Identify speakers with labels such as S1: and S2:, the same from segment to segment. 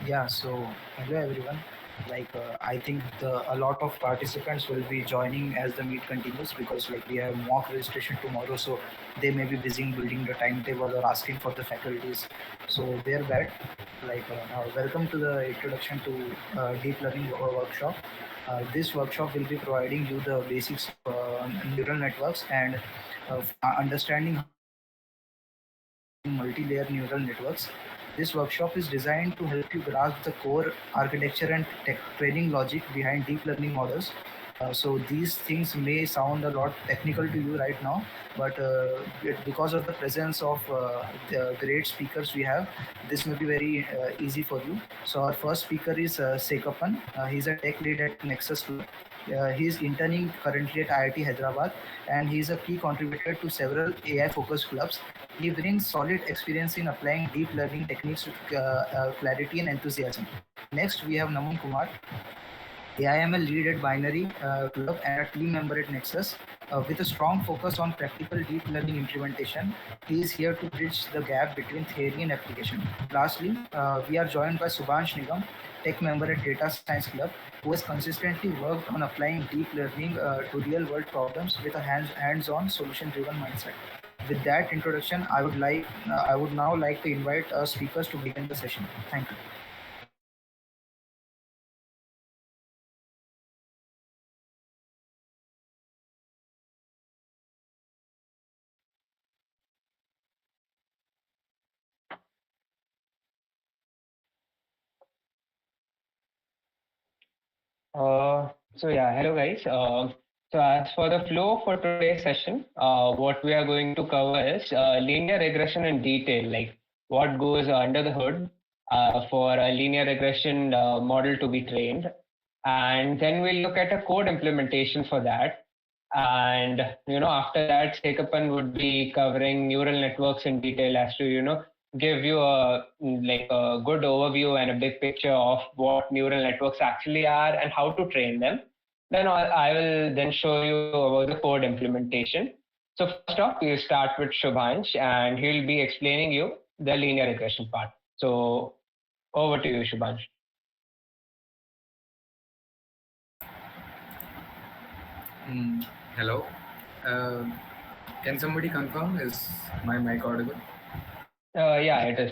S1: Yeah, so hello everyone. I think a lot of participants will be joining as the meet continues because we have mock registration tomorrow, so they may be busy in building the timetable or asking for the faculties. So they're bad. Welcome to the introduction to deep learning workshop. This workshop will be providing you the basics of neural networks and understanding how multi-layer neural networks. This workshop is designed to help you grasp the core architecture and training logic behind deep learning models. So these things may sound a lot technical to you right now, but because of the presence of the great speakers we have, this may be very easy for you. So our first speaker is Sekkappan. He's a tech lead at Nexus. He is interning currently at IIT Hyderabad, and he is a key contributor to several AI-focused clubs. He brings solid experience in applying deep learning techniques with clarity and enthusiasm. Next, we have Naman Kumar. I am a lead at Binary Club and a team member at Nexus. With a strong focus on practical deep learning implementation, he is here to bridge the gap between theory and application. Lastly, we are joined by Shubhansh Nigam, tech member at Data Science Club, who has consistently worked on applying deep learning to real-world problems with a hands-on, solution-driven mindset. With that introduction, I would now like to invite our speakers to begin the session. Thank you.
S2: Hello guys. So as for the flow for today's session, what we are going to cover is linear regression in detail, like what goes under the hood for a linear regression model to be trained. And then we'll look at a code implementation for that. And, after that, Sekkappan would be covering neural networks in detail as to, give you a good overview and a big picture of what neural networks actually are and how to train them. Then I will then show you about the code implementation. So first off, we start with Shubhansh, and he'll be explaining you the linear regression part. So over to you, Shubhansh.
S3: Hello. Uh, can somebody confirm? Is my mic audible?
S2: Yeah, it is.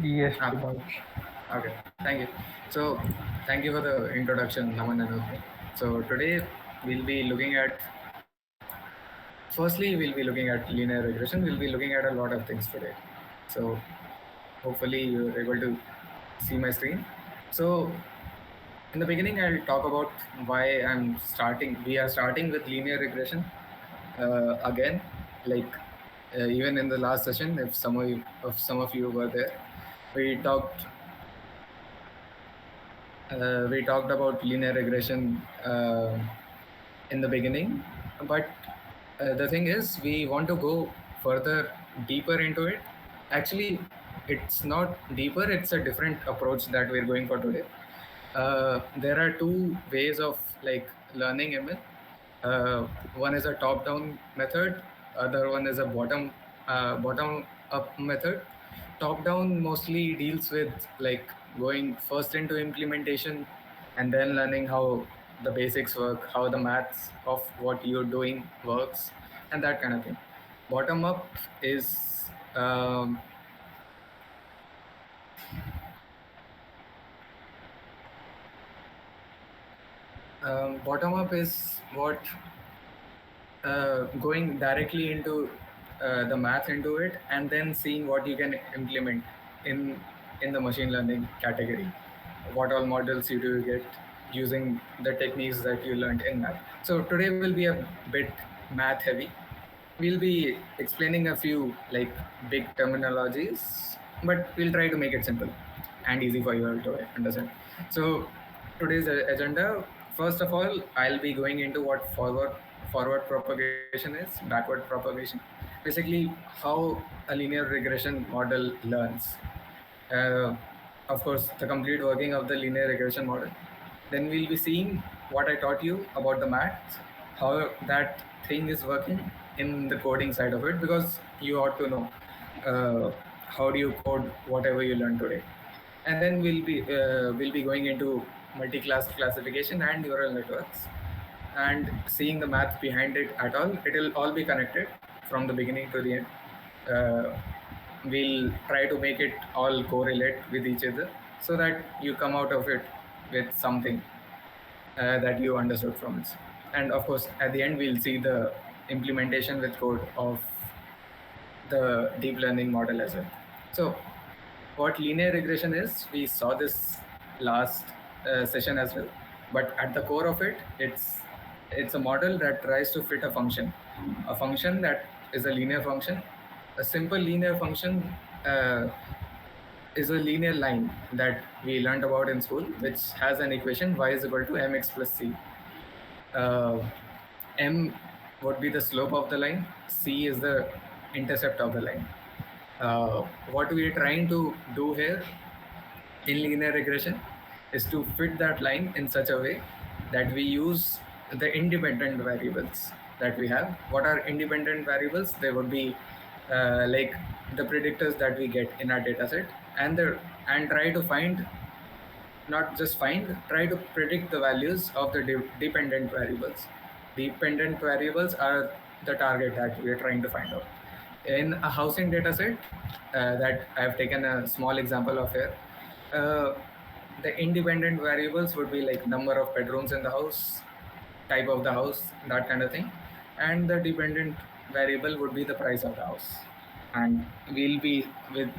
S1: Yes.
S3: Okay. Thank you. So, thank you for the introduction, Naman and Udhay. So today we'll be looking at. Firstly, we'll be looking at linear regression. We'll be looking at a lot of things today. So hopefully you're able to see my screen. So in the beginning, I'll talk about why I'm starting. We are starting with linear regression again. Even in the last session, if some of you were there, we talked about linear regression in the beginning, but the thing is, we want to go further, deeper into it. Actually, it's not deeper; it's a different approach that we're going for today. There are two ways of learning ML. One is a top-down method. Other one is a bottom-up method. Top-down mostly deals with going first into implementation and then learning how the basics work, how the maths of what you're doing works, and that kind of thing. Bottom-up is bottom up is what going directly into the math into it and then seeing what you can implement in the machine learning category. What all models you do get using the techniques that you learned in math. So today will be a bit math heavy. We'll be explaining a few big terminologies, but we'll try to make it simple and easy for you all to understand. So today's agenda, first of all, I'll be going into what forward propagation is, backward propagation, basically how a linear regression model learns. Uh, of course, the complete working of the linear regression model. Then we'll be seeing what I taught you about the math, how that thing is working in the coding side of it, because you ought to know how do you code whatever you learn today. and then we'll be going into multi-class classification and neural networks and seeing the math behind it at all. It will all be connected from the beginning to the end. We'll try to make it all correlate with each other so that you come out of it with something that you understood from it. And of course, at the end, we'll see the implementation with code of the deep learning model as well. So what linear regression is, we saw this last session as well, but at the core of it, it's a model that tries to fit a function that is a linear function. A simple linear function is a linear line that we learned about in school, which has an equation y is equal to mx plus c. M would be the slope of the line, c is the intercept of the line. What we are trying to do here in linear regression is to fit that line in such a way that we use the independent variables that we have. What are independent variables? They would be like the predictors that we get in our data set, and try to find, not just find, try to predict the values of the dependent variables. Dependent variables are the target that we are trying to find out. In a housing data set that I have taken a small example of here, the independent variables would be like number of bedrooms in the house, type of the house, that kind of thing. And the dependent variable would be the price of the house. And we'll be, with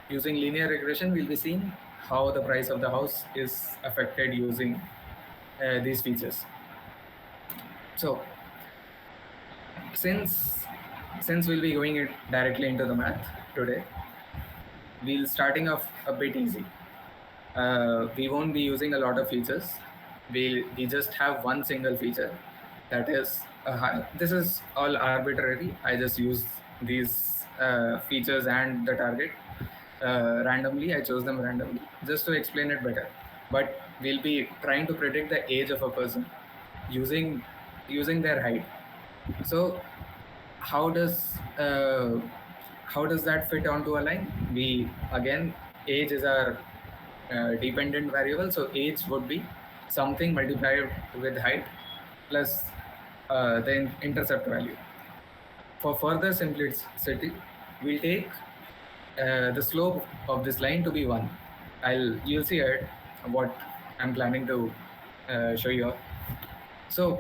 S3: using linear regression, we'll be seeing how the price of the house is affected using these features. So since we'll be going directly into the math today, we'll starting off a bit easy. We won't be using a lot of features. We just have one single feature, that is this is all arbitrary. I just use these features and the target randomly. I chose them randomly just to explain it better. But we'll be trying to predict the age of a person using their height. So how does that fit onto a line? We, again, age is our dependent variable, so age would be something multiplied with height plus the intercept value. For further simplicity, we'll take the slope of this line to be 1. You'll see it what I'm planning to show you all. So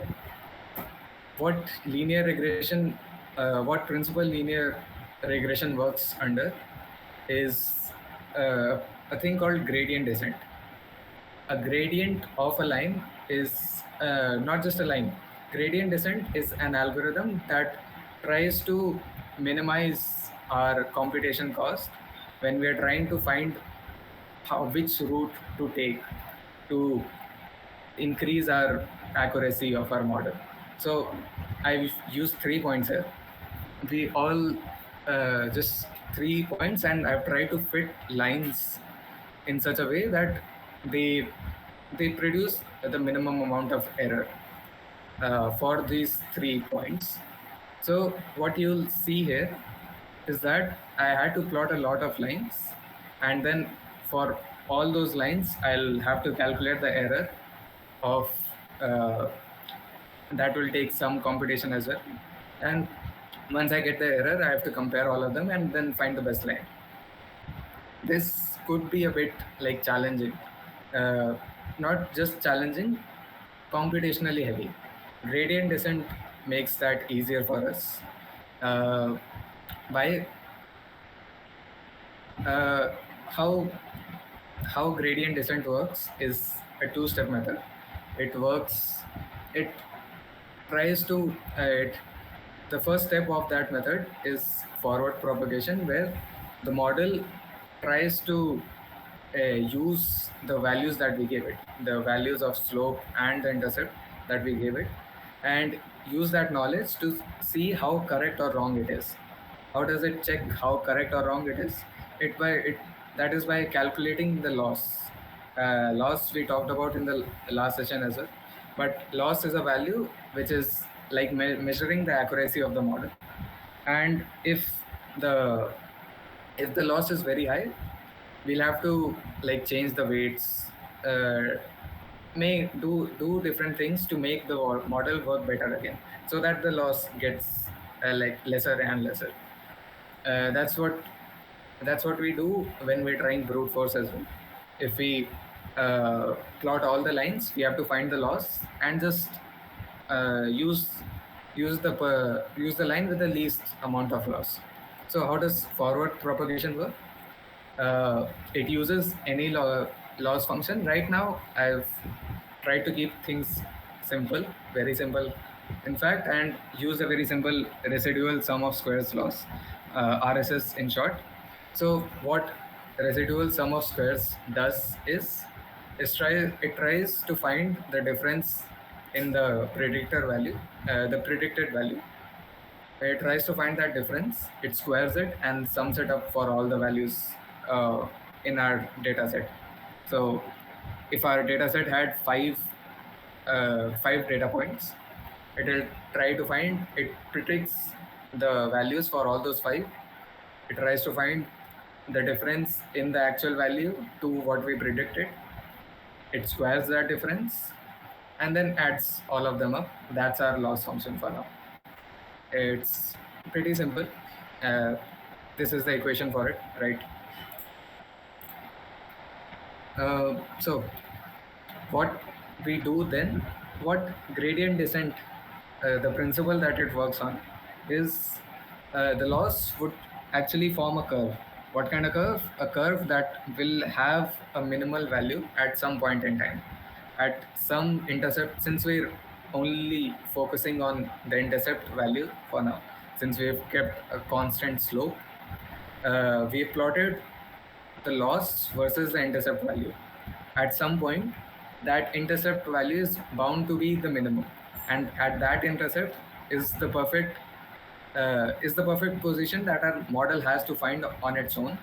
S3: what linear regression, what principle linear regression works under is a thing called gradient descent. A gradient of a line is not just a line. Gradient descent is an algorithm that tries to minimize our computation cost when we are trying to find which route to take to increase our accuracy of our model. So I've used 3 points here. We all just 3 points, and I've tried to fit lines in such a way that they produce the minimum amount of error for these 3 points. So what you'll see here is that I had to plot a lot of lines, and then for all those lines I'll have to calculate the error of that will take some computation as well. And once I get the error, I have to compare all of them and then find the best line. This could be a bit like challenging, not just challenging, computationally heavy. Gradient descent makes that easier for us by how gradient descent works is a 2-step method. It tries to the first step of that method is forward propagation, where the model tries to use the values that we gave it, the values of slope and the intercept that we gave it, and use that knowledge to see how correct or wrong it is. How does it check how correct or wrong it is? That is by calculating the loss. Loss we talked about in the last session as well, but loss is a value which is like measuring the accuracy of the model. And if the loss is very high, we'll have to like change the weights, may do different things to make the model work better again, so that the loss gets like lesser and lesser. That's what we do when we're trying brute force as well. If we plot all the lines, we have to find the loss and just use use the line with the least amount of loss. So how does forward propagation work? It uses any loss function. Right now, I've tried to keep things simple, very simple, in fact, and use a very simple residual sum of squares loss, RSS in short. So what residual sum of squares does is it tries to find the difference in the the predicted value. It tries to find that difference, it squares it and sums it up for all the values in our data set. So if our data set had five data points, it will try to find, it predicts the values for all those five. It tries to find the difference in the actual value to what we predicted. It squares that difference and then adds all of them up. That's our loss function for now. It's pretty simple. Uh, this is the equation for it, right? So what we do then, what gradient descent, the principle that it works on is the loss would actually form a curve. What kind of curve? A curve that will have a minimal value at some point in time, at some intercept. Since we're only focusing on the intercept value for now, since we've kept a constant slope, we've plotted the loss versus the intercept value. At some point, that intercept value is bound to be the minimum, and at that intercept is the perfect position that our model has to find on its own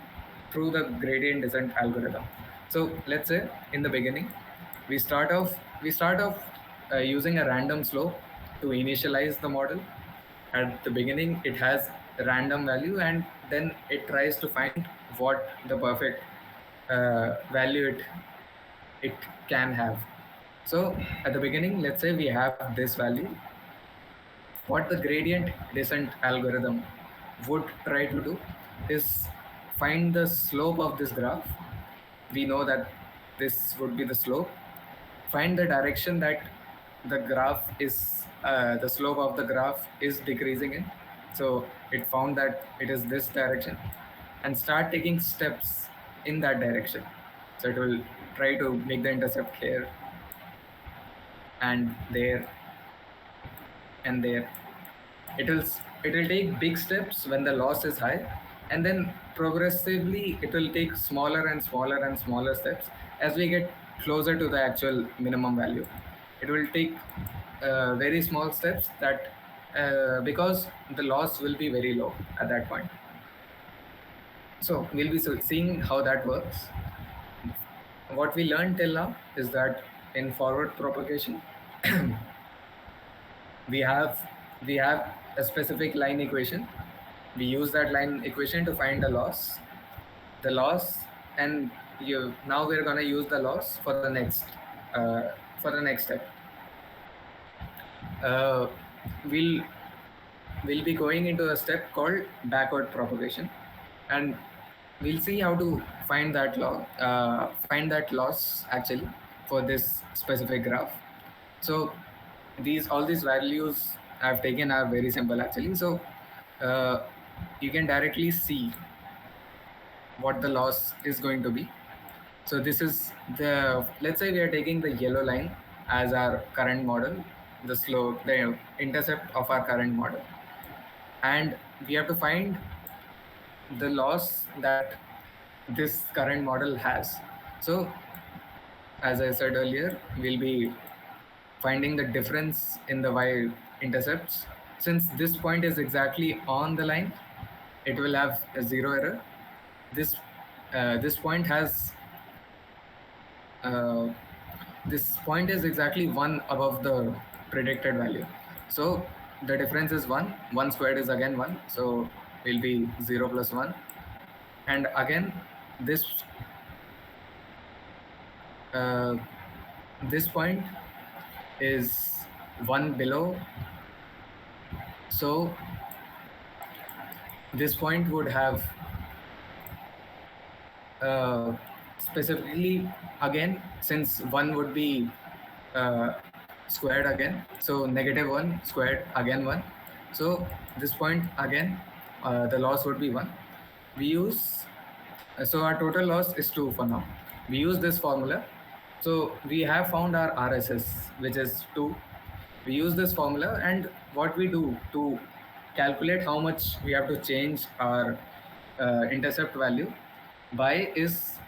S3: through the gradient descent algorithm. So let's say in the beginning, we start off using a random slope to initialize the model. At the beginning, it has a random value, and then it tries to find what the perfect value it can have. So at the beginning, let's say we have this value. What the gradient descent algorithm would try to do is find the slope of this graph. We know that this would be the slope. Find the direction that the graph is, the slope of the graph is decreasing in. So it found that it is this direction, and start taking steps in that direction. So it will try to make the intercept here and there and there. It will take big steps when the loss is high, and then progressively it will take smaller and smaller and smaller steps as we get closer to the actual minimum value. It will take very small steps, that because the loss will be very low at that point. So we'll be seeing how that works. What we learned till now is that in forward propagation, we have a specific line equation. We use that line equation to find the loss, and now we're gonna use the loss for the next step. We'll be going into a step called backward propagation, and we'll see how to find that loss actually for this specific graph. So all these values I've taken are very simple actually. So you can directly see what the loss is going to be. So this is let's say we are taking the yellow line as our current model, the intercept of our current model, and we have to find the loss that this current model has. So as I said earlier, we'll be finding the difference in the y intercepts. Since this point is exactly on the line, it will have a zero error. This point is exactly 1 above the predicted value. So the difference is 1. 1 squared is again 1. So will be 0 plus 1. And again, this this point is 1 below, so this point would have specifically again, since 1 would be squared again, so -1 squared again 1, so this point again the loss would be 1. We use so our total loss is 2 for now. We use this formula, so we have found our RSS, which is 2. We use this formula, and what we do to calculate how much we have to change our intercept value by is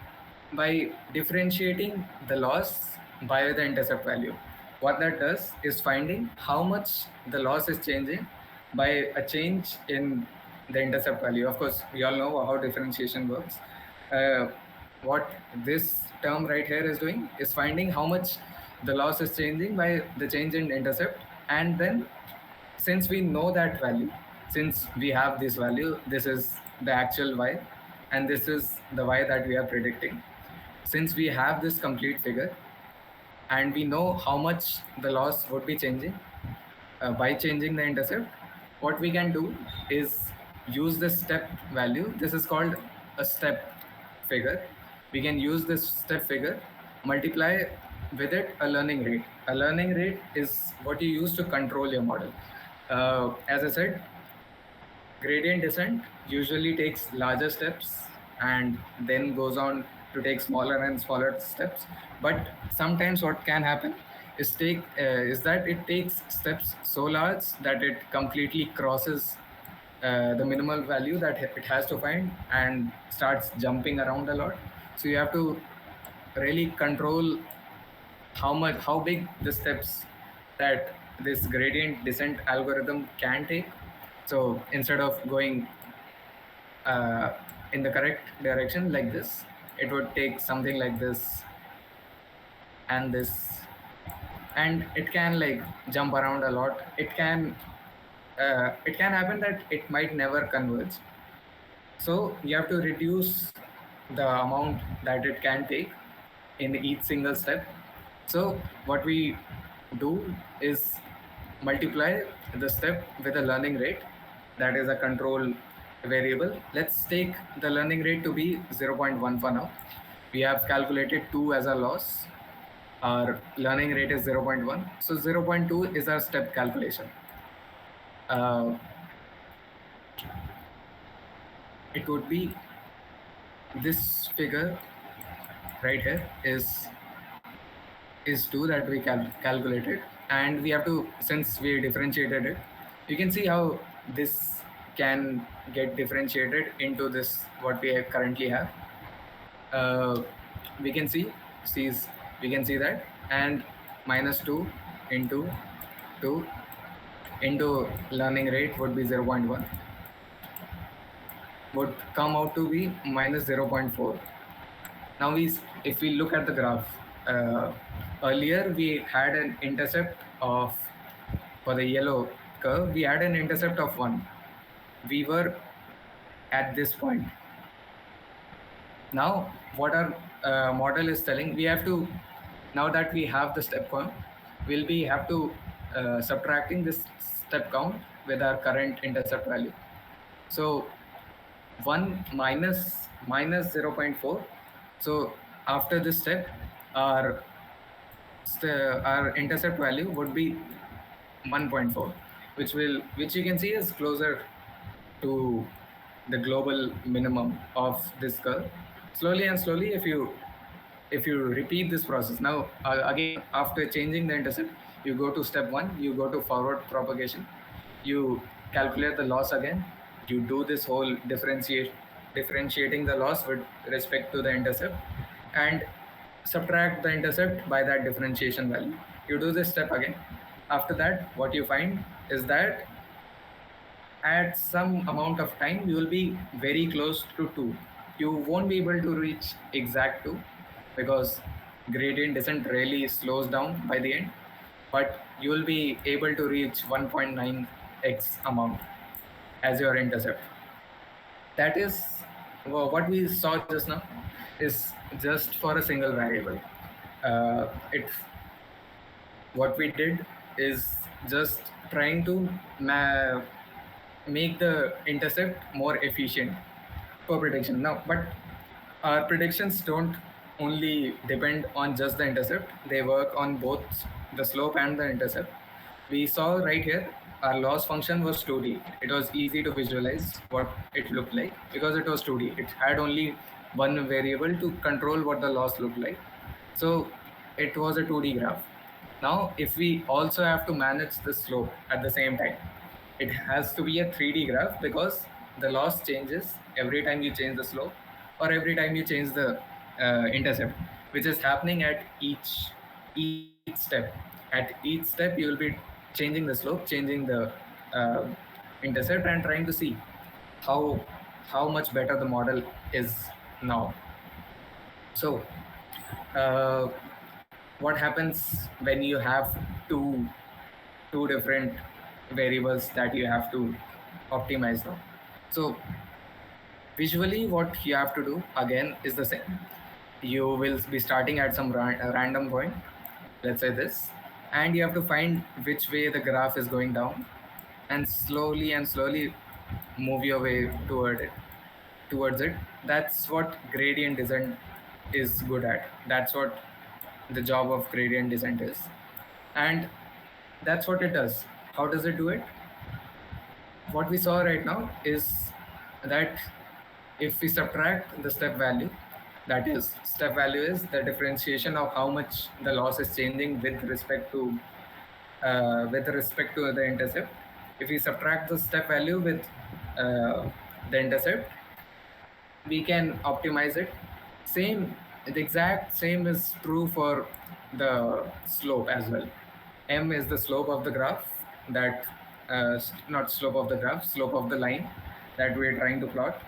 S3: by differentiating the loss by the intercept value. What that does is finding how much the loss is changing by a change in the intercept value. Of course, we all know how differentiation works. What this term right here is doing is finding how much the loss is changing by the change in intercept, and then since we know that value, since we have this value, this is the actual y and this is the y that we are predicting. Since we have this complete figure and we know how much the loss would be changing by changing the intercept, what we can do is use this step value. This is called a step figure. We can use this step figure, multiply with it a learning rate. A learning rate is what you use to control your model. As I said, gradient descent usually takes larger steps and then goes on to take smaller and smaller steps. But sometimes what can happen is that it takes steps so large that it completely crosses the minimal value that it has to find and starts jumping around a lot. So you have to really control how big the steps that this gradient descent algorithm can take. So instead of going in the correct direction like this, it would take something like this and this, and it can like jump around a lot. It can happen that it might never converge. So you have to reduce the amount that it can take in each single step. So what we do is multiply the step with a learning rate, that is a control variable. Let's take the learning rate to be 0.1 for now. We have calculated 2 as a loss. Our learning rate is 0.1. So 0.2 is our step calculation. It would be this figure right here is 2 that we calculated, and we have to, since we differentiated it, you can see how this can get differentiated into this what we currently have. We can see that, and -2 into 2 into learning rate would be 0.1, would come out to be -0.4. Now if we look at the graph, earlier we had an intercept of, for the yellow curve, we had an intercept of 1. We were at this point. Now what our model is telling, we have to, now that we have the step count, we'll be have to subtracting this step count with our current intercept value. So 1 minus 0.4. So after this step, our intercept value would be 1.4, which you can see is closer to the global minimum of this curve. Slowly and slowly, if you repeat this process, now again after changing the intercept, you go to step 1, you go to forward propagation, you calculate the loss again, you do this whole differentiating the loss with respect to the intercept, and subtract the intercept by that differentiation value. You do this step again. After that, what you find is that at some amount of time you will be very close to 2. You won't be able to reach exact 2 because gradient descent really slows down by the end, but you will be able to reach 1.9x amount as your intercept. That is what we saw just now is just for a single variable. it what we did is just trying to make the intercept more efficient for prediction now. But our predictions don't only depend on just the intercept, they work on both the slope and the intercept. We saw right here our loss function was 2D. It was easy to visualize what it looked like because it was 2D. It had only one variable to control what the loss looked like. So it was a 2D graph. Now, if we also have to manage the slope at the same time, it has to be a 3D graph because the loss changes every time you change the slope or every time you change the intercept, which is happening at each step. At each step, you will be changing the slope, changing the uh, intercept, and trying to see how how much better the model is now. So, uh, what happens when you have two different variables that you have to optimize now? So visually what you have to do again is the same. You will be starting at some random point, let's say this, and you have to find which way the graph is going down and slowly move your way towards it. That's what gradient descent is good at. That's what the job of gradient descent is, and that's what it does. How does it do it? What we saw right now is that if we subtract the step value, that is, step value is the differentiation of how much the loss is changing with respect to the intercept. If we subtract the step value with the intercept, we can optimize it. The exact same is true for the slope as well. M is the slope of the graph that, not slope of the graph, slope of the line that we're trying to plot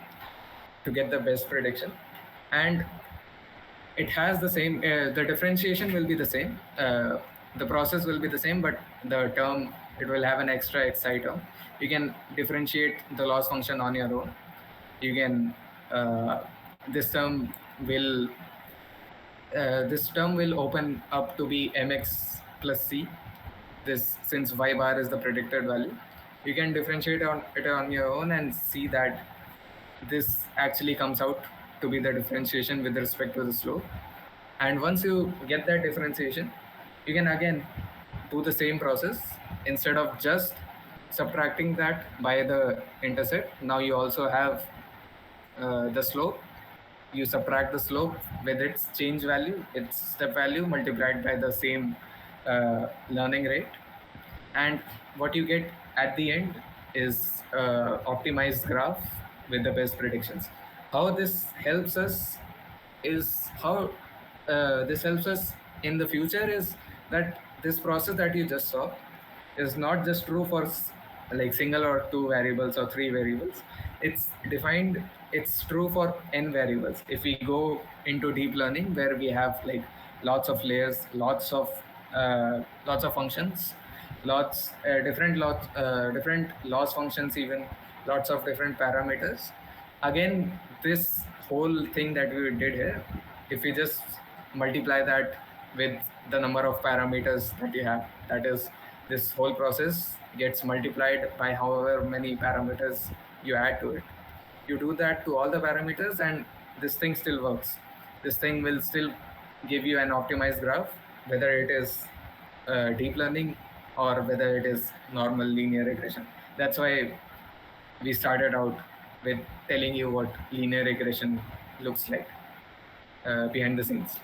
S3: to get the best prediction. And it has the same, the differentiation will be the same, the process will be the same, but the term, it will have an extra xi term. You can differentiate the loss function on your own. You can, this term will open up to be mx plus c. This, since y bar is the predicted value, you can differentiate it on your own and see that this actually comes out to be the differentiation with respect to the slope. And once you get that differentiation, you can again do the same process. Instead of just subtracting that by the intercept, now you also have the slope. You subtract the slope with its change value, its step value, multiplied by the same learning rate, and what you get at the end is optimized graph with the best predictions. How this helps us is how this helps us in the future is that this process that you just saw is not just true for like single or two variables or three variables. It's defined, it's true for n variables. If we go into deep learning where we have like lots of layers, lots of functions, different loss functions, even lots of different parameters. Again, this whole thing that we did here, if we just multiply that with the number of parameters that you have, that is, this whole process gets multiplied by however many parameters you add to it. You do that to all the parameters and this thing still works. This thing will still give you an optimized graph, whether it is deep learning or whether it is normal linear regression. That's why we started out with telling you what linear regression looks like behind the scenes.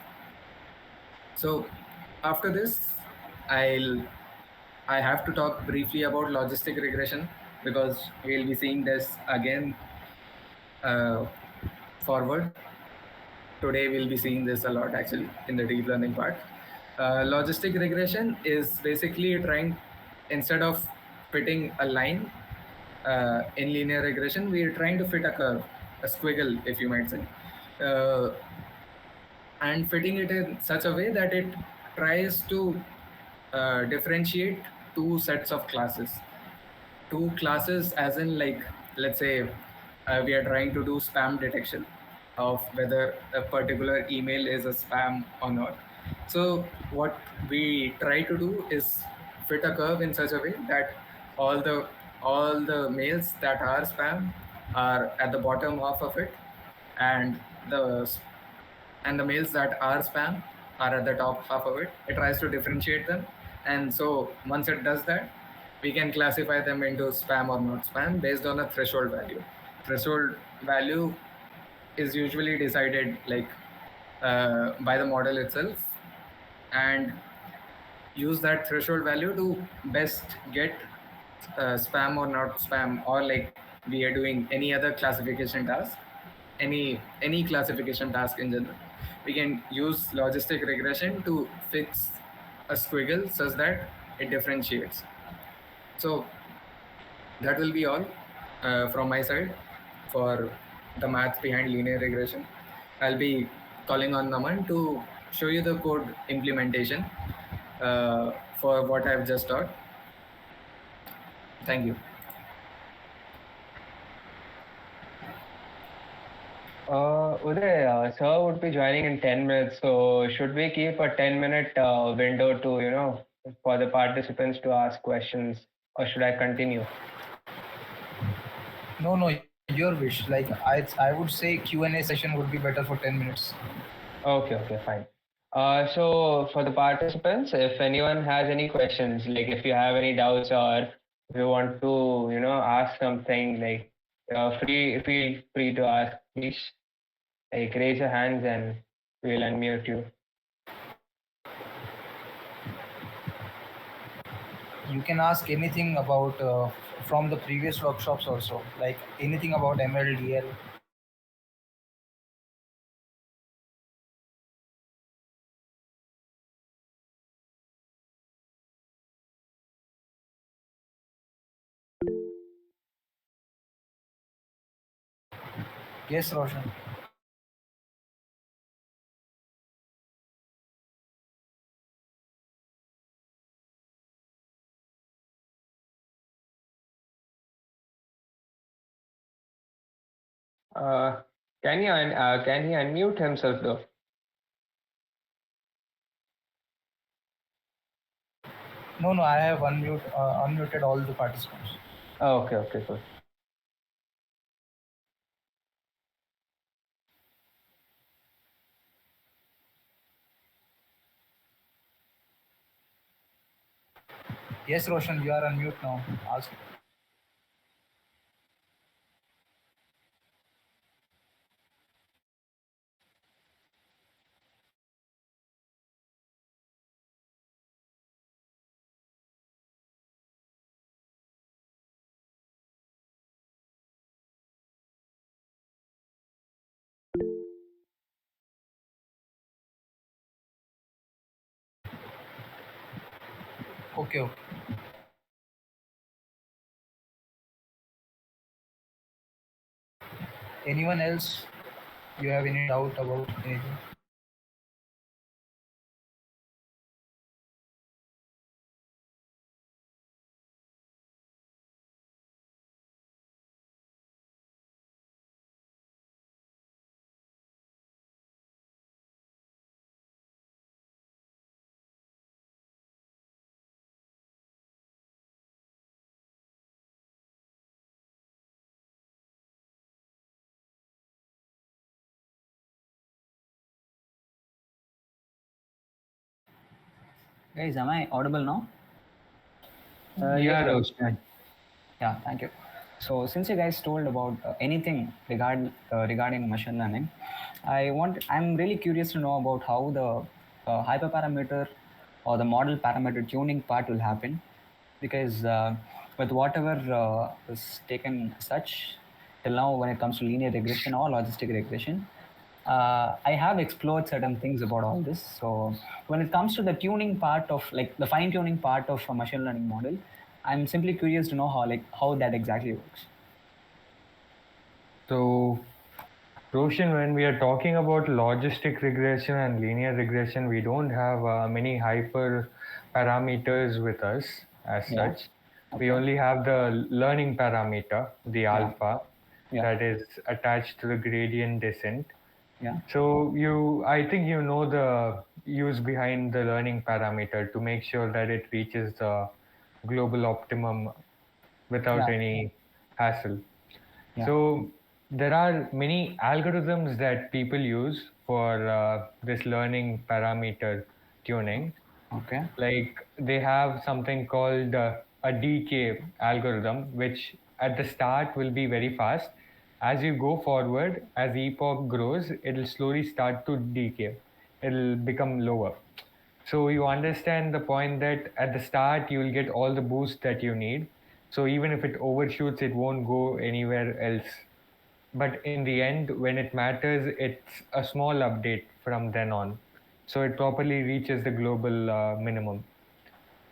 S3: So after this, I have to talk briefly about logistic regression because we'll be seeing this again forward. Today we'll be seeing this a lot actually in the deep learning part. Logistic regression is basically trying, instead of fitting a line in linear regression, we are trying to fit a curve, a squiggle, if you might say, and fitting it in such a way that it tries to differentiate two sets of classes. Two classes as in, like, let's say we are trying to do spam detection of whether a particular email is a spam or not. So what we try to do is fit a curve in such a way that all the all the mails that are spam are at the bottom half of it, and the the mails that are spam are at the top half of it. It tries to differentiate them, and so once it does that, we can classify them into spam or not spam based on a threshold value. Threshold value is usually decided like by the model itself, and use that threshold value to best get spam or not spam, or like we are doing any other classification task, any classification task in general. We can use logistic regression to fix a squiggle such that it differentiates. So that will be all from my side for the math behind linear regression. I'll be calling on Naman to show you the code implementation for what I've just taught. Thank you.
S2: Uday, sir would be joining in 10 minutes. So should we keep a 10-minute window to, for the participants to ask questions, or should I continue?
S1: No, your wish. Like I would say Q&A session would be better for 10 minutes.
S2: Okay, fine. So for the participants, if anyone has any questions, like if you have any doubts or if you want to, ask something, like feel free to ask, please. Like raise your hands and we'll unmute you.
S1: You can ask anything about from the previous workshops also, like anything about MLDL. Yes, Roshan.
S2: Uh, can he unmute himself though?
S1: No, I have unmuted all the participants.
S2: Oh, okay, cool.
S1: Yes, Roshan, you are unmute now. Ask. Okay. Anyone else? You have any doubt about anything?
S4: Guys, am I audible now?
S2: Yes,
S4: Roshan. Yeah, thank you. So, since you guys told about anything regarding machine learning, I'm really curious to know about how the hyperparameter or the model parameter tuning part will happen, because with whatever is taken such till now when it comes to linear regression or logistic regression, I have explored certain things about all this. So when it comes to the tuning part of, like, the fine tuning part of a machine learning model, I'm simply curious to know how that exactly works.
S5: So, Roshan, when we are talking about logistic regression and linear regression, we don't have many hyper parameters with us as
S4: Yeah.
S5: such.
S4: Okay.
S5: We only have the learning parameter, the
S4: Yeah.
S5: alpha,
S4: Yeah.
S5: that is attached to the gradient descent.
S4: Yeah.
S5: So I think you know the use behind the learning parameter to make sure that it reaches the global optimum without
S4: Yeah.
S5: any hassle.
S4: Yeah.
S5: So there are many algorithms that people use for this learning parameter tuning.
S4: Okay.
S5: Like they have something called a decay algorithm, which at the start will be very fast. As you go forward, as the epoch grows, it'll slowly start to decay. It'll become lower. So you understand the point that at the start you will get all the boost that you need. So even if it overshoots, it won't go anywhere else. But in the end, when it matters, it's a small update from then on. So it properly reaches the global minimum.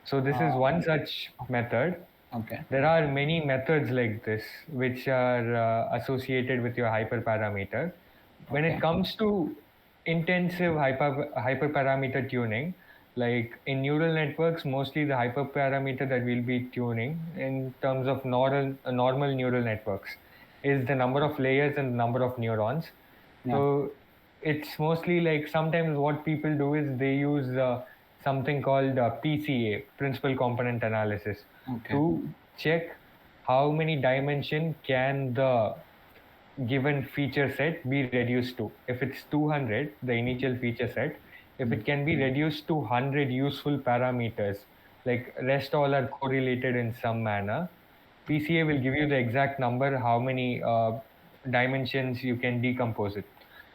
S5: So this is one such method.
S4: Okay.
S5: There are many methods like this which are associated with your hyperparameter. When it
S4: Okay.
S5: comes to intensive hyperparameter tuning, like in neural networks, mostly the hyperparameter that we'll be tuning in terms of normal neural networks is the number of layers and the number of neurons.
S4: Yeah.
S5: So it's mostly like sometimes what people do is they use something called PCA, principal component analysis,
S4: Okay.
S5: to check how many dimension can the given feature set be reduced to. If it's 200, the initial feature set, if it can be reduced to 100 useful parameters, like rest all are correlated in some manner, PCA will give you the exact number, how many dimensions you can decompose it.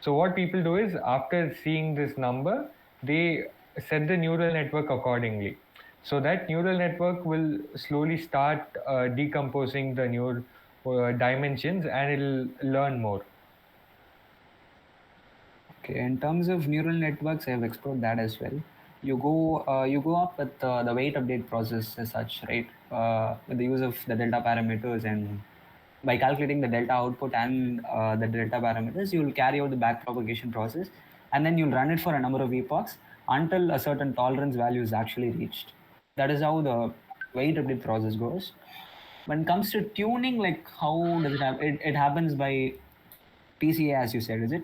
S5: So what people do is after seeing this number, they set the neural network accordingly. So that neural network will slowly start decomposing the neural dimensions and it'll learn more.
S4: Okay. In terms of neural networks, I have explored that as well. You go up with the weight update process as such, right? With the use of the delta parameters, and by calculating the delta output and the delta parameters, you will carry out the back propagation process, and then you'll run it for a number of epochs until a certain tolerance value is actually reached. That is how the weight update process goes. When it comes to tuning, like how does it happen? It happens by PCA, as you said, is it?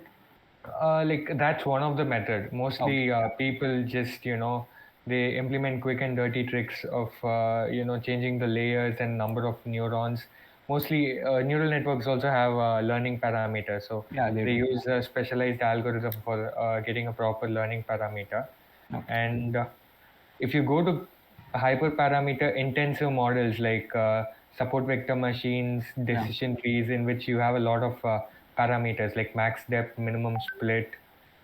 S5: Like that's one of the method.
S4: Okay.
S5: Mostly people just they implement quick and dirty tricks of changing the layers and number of neurons. Mostly neural networks also have learning parameters, so
S4: Yeah, they
S5: they
S4: do.
S5: use a specialized algorithm for getting a proper learning parameter.
S4: Okay.
S5: And if you go to hyperparameter intensive models like support vector machines,
S4: Yeah.
S5: decision trees, in which you have a lot of parameters like max depth, minimum split,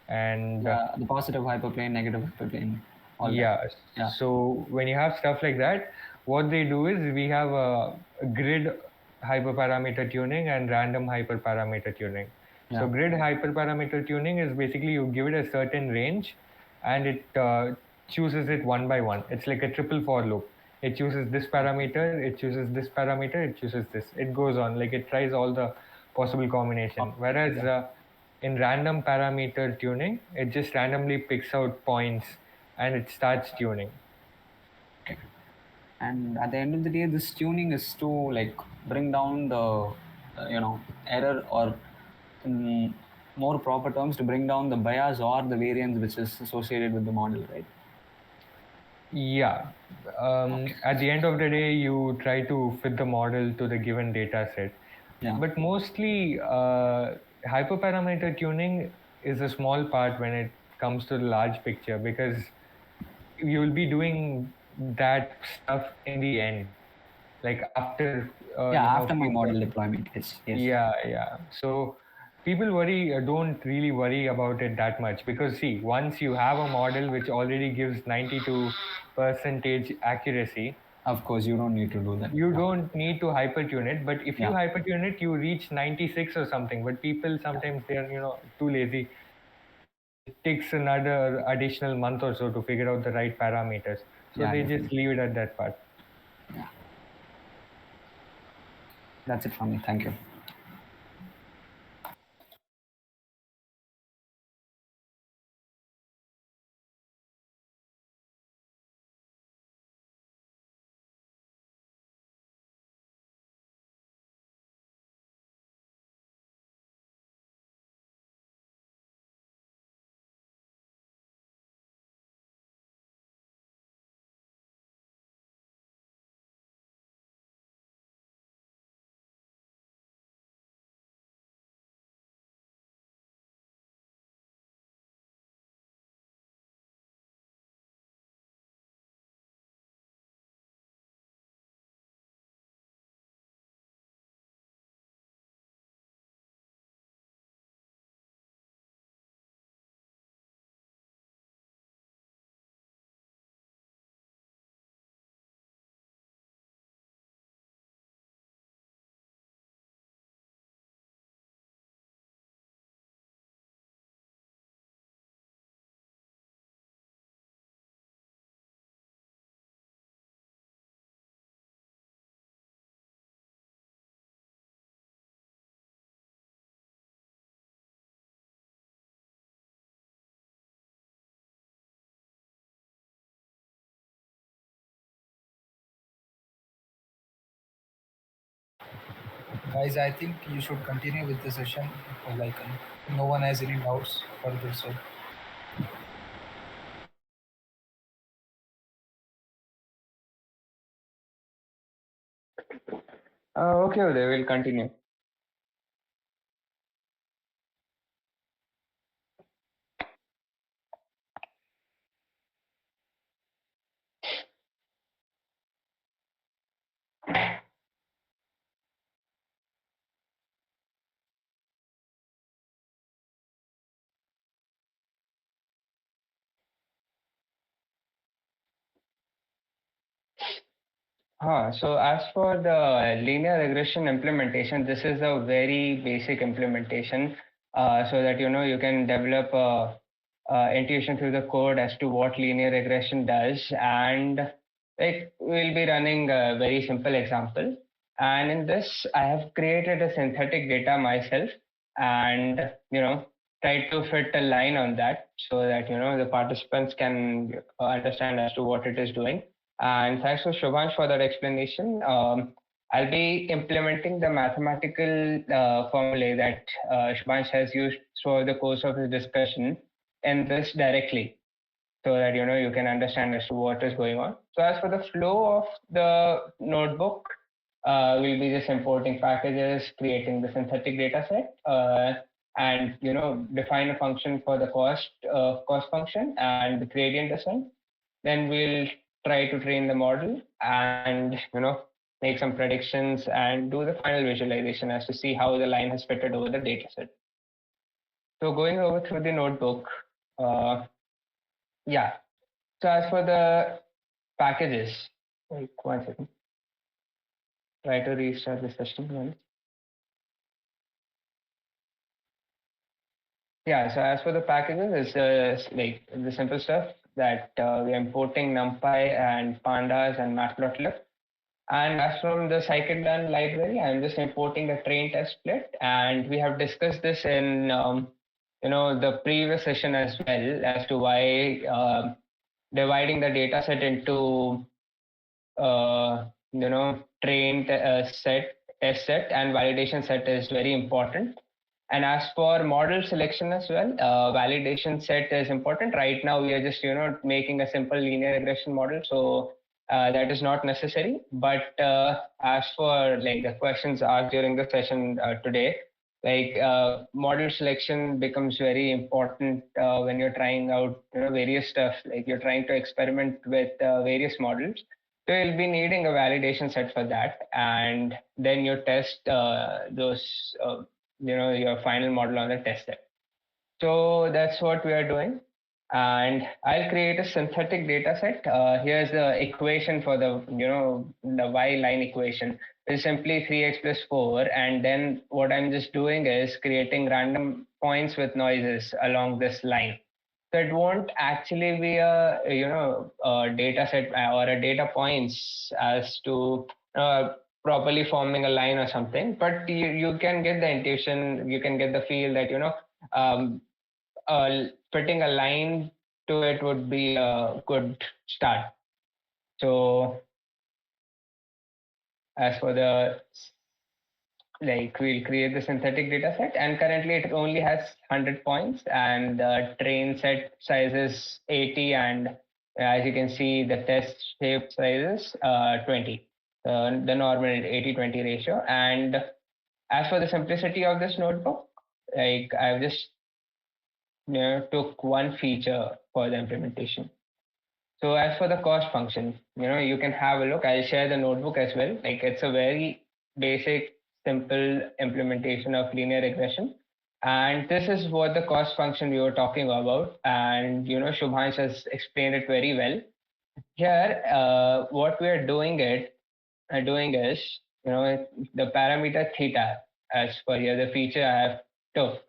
S5: and
S4: Yeah, the positive hyperplane, negative hyperplane, all that.
S5: yeah.
S4: Yeah.
S5: So when you have stuff like that, what they do is we have a grid hyperparameter tuning and random hyperparameter tuning. So
S4: Yeah.
S5: grid hyperparameter tuning is basically you give it a certain range and it chooses it one by one. It's like a triple for loop. It chooses this parameter, it chooses this parameter, it chooses this. It goes on, like it tries all the possible combination. Whereas
S4: Yeah.
S5: in random parameter tuning, it just randomly picks out points and it starts tuning.
S4: Okay. And at the end of the day, this tuning is to like bring down the error, or in more proper terms, to bring down the bias or the variance which is associated with the model, right?
S5: Yeah.
S4: Okay.
S5: At the end of the day, you try to fit the model to the given data set.
S4: Yeah.
S5: But mostly, hyperparameter tuning is a small part when it comes to the large picture because you will be doing that stuff in the end, like after,
S4: Yeah. After my
S5: people.
S4: model deployment, yes. Yes.
S5: Yeah, yeah. So people don't really worry about it that much because see, once you have a model which already gives 92 percentage accuracy,
S4: Of course, you don't need to do that.
S5: you
S4: Yeah.
S5: don't need to hypertune it. But if you
S4: Yeah.
S5: hypertune it, you reach 96 or something. But people
S4: Yeah.
S5: sometimes they're too lazy. It takes another additional month or so to figure out the right parameters. So
S4: Yeah.
S5: they just
S4: Definitely.
S5: leave it at that part.
S4: Yeah. That's it from me. Thank you.
S1: Guys, I think you should continue with the session. Like, no one has any doubts further. So,
S2: Okay, Uday, we'll continue. So as for the linear regression implementation, this is a very basic implementation, so that you can develop intuition through the code as to what linear regression does, and like we'll be running a very simple example. And in this, I have created a synthetic data myself, and try to fit a line on that so that the participants can understand as to what it is doing. And thanks to Shubhansh for that explanation. I'll be implementing the mathematical formulae that Shubhansh has used for the course of his discussion in this directly, so that you can understand as to what is going on. So as for the flow of the notebook, we'll be just importing packages, creating the synthetic data set, and define a function for the cost function and the gradient descent. Then we'll try to train the model and make some predictions and do the final visualization as to see how the line has fitted over the data set. So going over through the notebook, uh, yeah. So as for the packages, wait 1 second. Try to restart the session once. Yeah, so as for the packages, it's like the simple stuff that we're importing NumPy and Pandas and Matplotlib. And as from the scikit-learn library, I'm just importing the train test split. And we have discussed this in the previous session as well as to why dividing the data set into trained set, test set, and validation set is very important. And as for model selection as well, validation set is important. Right now, we are just making a simple linear regression model, so that is not necessary. But as for like the questions asked during the session today, like model selection becomes very important when you're trying out various stuff. Like you're trying to experiment with various models, so you'll be needing a validation set for that, and then you test those, your final model on the test set. So that's what we are doing. And I'll create a synthetic data set. Here's the equation for the y line equation. It's simply 3x plus 4. And then what I'm just doing is creating random points with noises along this line. So it won't actually be a data set or a data points as to properly forming a line or something, but you can get the intuition, you can get the feel that um, fitting a line to it would be a good start. So as for the like we'll create the synthetic data set, and currently it only has 100 points, and the train set size is 80, and as you can see the test shape size is 20, the normal 80-20 ratio. And as for the simplicity of this notebook, like I've just took one feature for the implementation. So as for the cost function, you can have a look. I'll share the notebook as well. Like it's a very basic, simple implementation of linear regression. And this is what the cost function we were talking about. And Shubhansh has explained it very well. Here, what we are doing is, the parameter theta, as per here, the feature I have took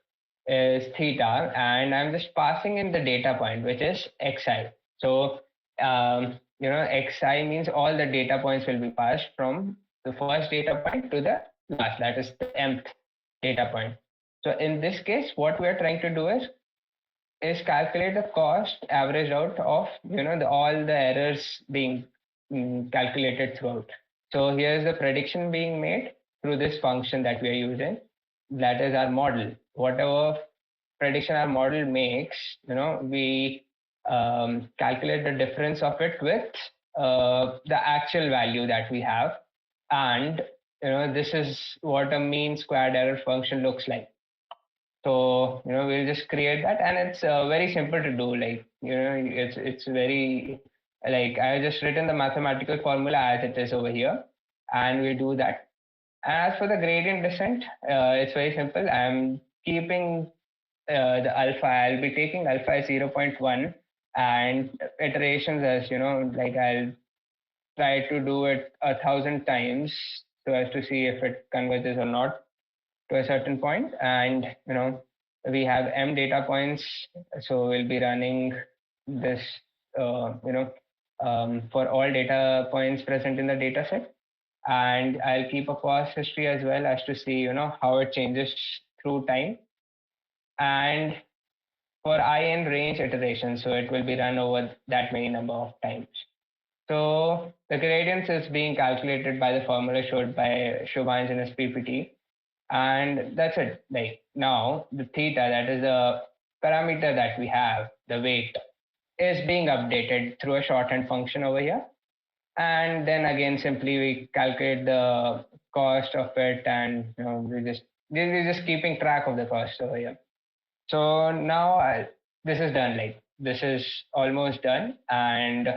S2: is theta, and I'm just passing in the data point, which is xi. So, xi means all the data points will be passed from the first data point to the last, that is the mth data point. So in this case, what we are trying to do is calculate the cost averaged out of all the errors being calculated throughout. So here's the prediction being made, through this function that we are using. That is our model. Whatever prediction our model makes, we calculate the difference of it with the actual value that we have, and this is what a mean squared error function looks like. So we'll just create that, and it's very simple to do. Like it's very, like I just written the mathematical formula as it is over here, and we do that. As for the gradient descent, it's very simple. I'm keeping the alpha. I'll be taking alpha as 0.1 and iterations as like I'll try to do it 1,000 times so as to see if it converges or not to a certain point. And we have m data points, so we'll be running this for all data points present in the data set. And I'll keep a cost history as well as to see how it changes through time. And for I in range iterations, so it will be run over that many number of times. So the gradients is being calculated by the formula showed by Shubhansh in his PPT. And that's it. Like now the theta, that is the parameter that we have, the weight, is being updated through a shorthand function over here. And then again, simply we calculate the cost of it, and we're just keeping track of the cost over here. So now this is done. Like this is almost done, and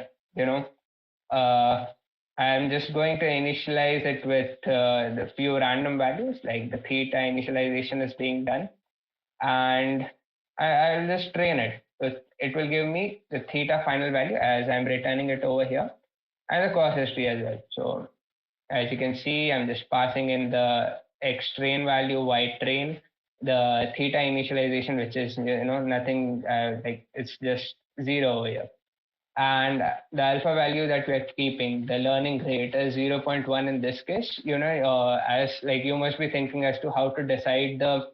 S2: I'm just going to initialize it with the few random values, like the theta initialization is being done, and I'll just train it. So it will give me the theta final value as I'm returning it over here, and the cost history as well. So as you can see, I'm just passing in the x train value, y train, the theta initialization, which is nothing, like it's just 0 over here. And the alpha value that we are keeping, the learning rate, is 0.1 in this case. As like you must be thinking as to how to decide the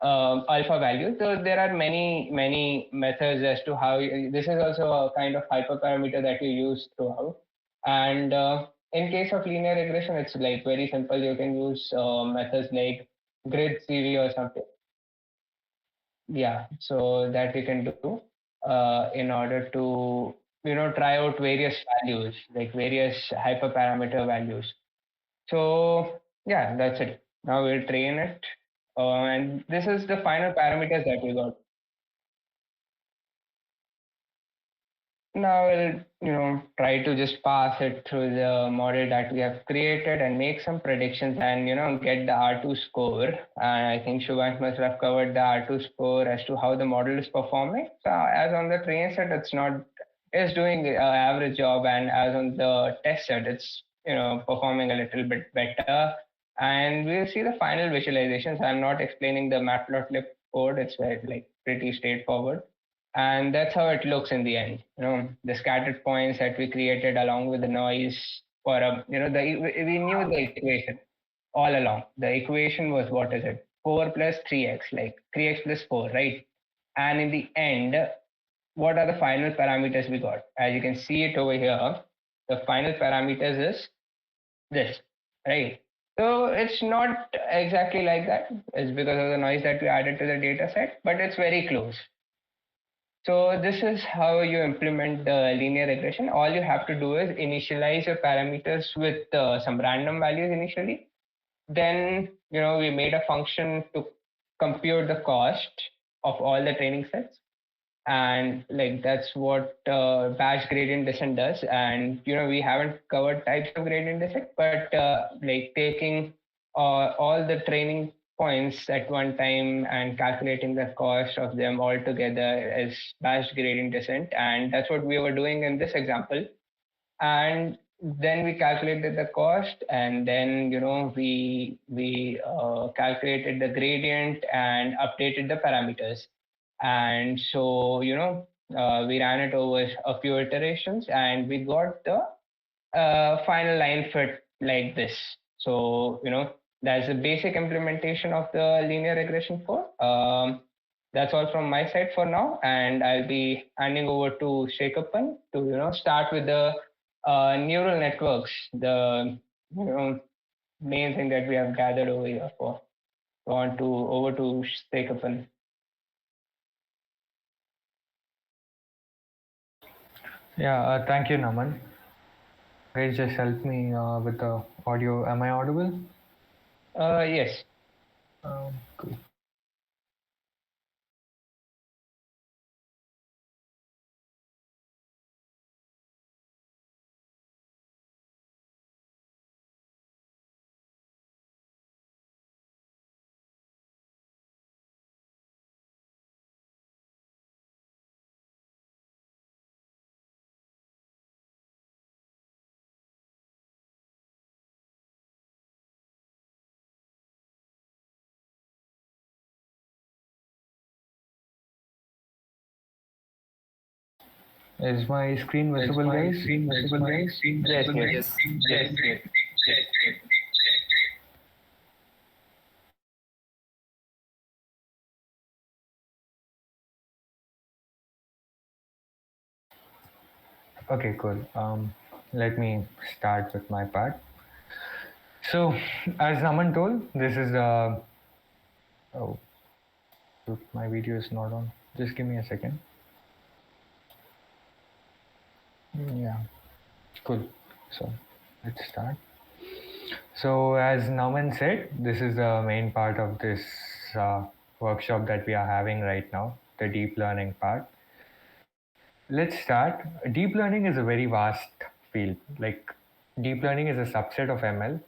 S2: alpha value. So there are many methods as to how this is also a kind of hyperparameter that you use throughout. And in case of linear regression, it's like very simple. You can use methods like grid CV or something. Yeah, so that we can do in order to try out various values, like various hyperparameter values. So yeah, that's it. Now we'll train it, and this is the final parameters that we got. Now we'll try to just pass it through the model that we have created and make some predictions and get the R2 score. And I think Shubhansh must have covered the R2 score as to how the model is performing. So as on the train set, it's doing an average job, and as on the test set, it's performing a little bit better. And we'll see the final visualizations. I'm not explaining the matplotlib code. It's like pretty straightforward. And that's how it looks in the end. The scattered points that we created along with the noise for we knew the equation all along. The equation was, what is it? 4 plus 3x, like 3x plus 4, right? And in the end, what are the final parameters we got? As you can see it over here, the final parameters is this, right? So it's not exactly like that. It's because of the noise that we added to the data set, but it's very close. So this is how you implement the linear regression. All you have to do is initialize your parameters with some random values initially. Then, we made a function to compute the cost of all the training sets. And like that's what batch gradient descent does. And, we haven't covered types of gradient descent, but like taking all the training points at one time and calculating the cost of them all together is batch gradient descent. And that's what we were doing in this example. And then we calculated the cost, and then we calculated the gradient and updated the parameters. And so we ran it over a few iterations, and we got the final line fit like this. So that's the basic implementation of the linear regression code. That's all from my side for now, and I'll be handing over to Sekkappan to start with the neural networks, the main thing that we have gathered over here for. So on to over to Sekkappan.
S5: Yeah, thank you, Naman. Guys, just help me with the audio. Am I audible?
S2: Yes.
S5: Cool. Is my screen visible, guys?
S2: Yes, yes.
S3: Yes.
S5: Okay, cool. Let me start with my part. So, as Naman told, this is oh, my video is not on. Just give me a second. Yeah, cool. So, let's start. So, as Naman said, this is the main part of this workshop that we are having right now, the deep learning part. Let's start. Deep learning is a very vast field. Like, deep learning is a subset of ML,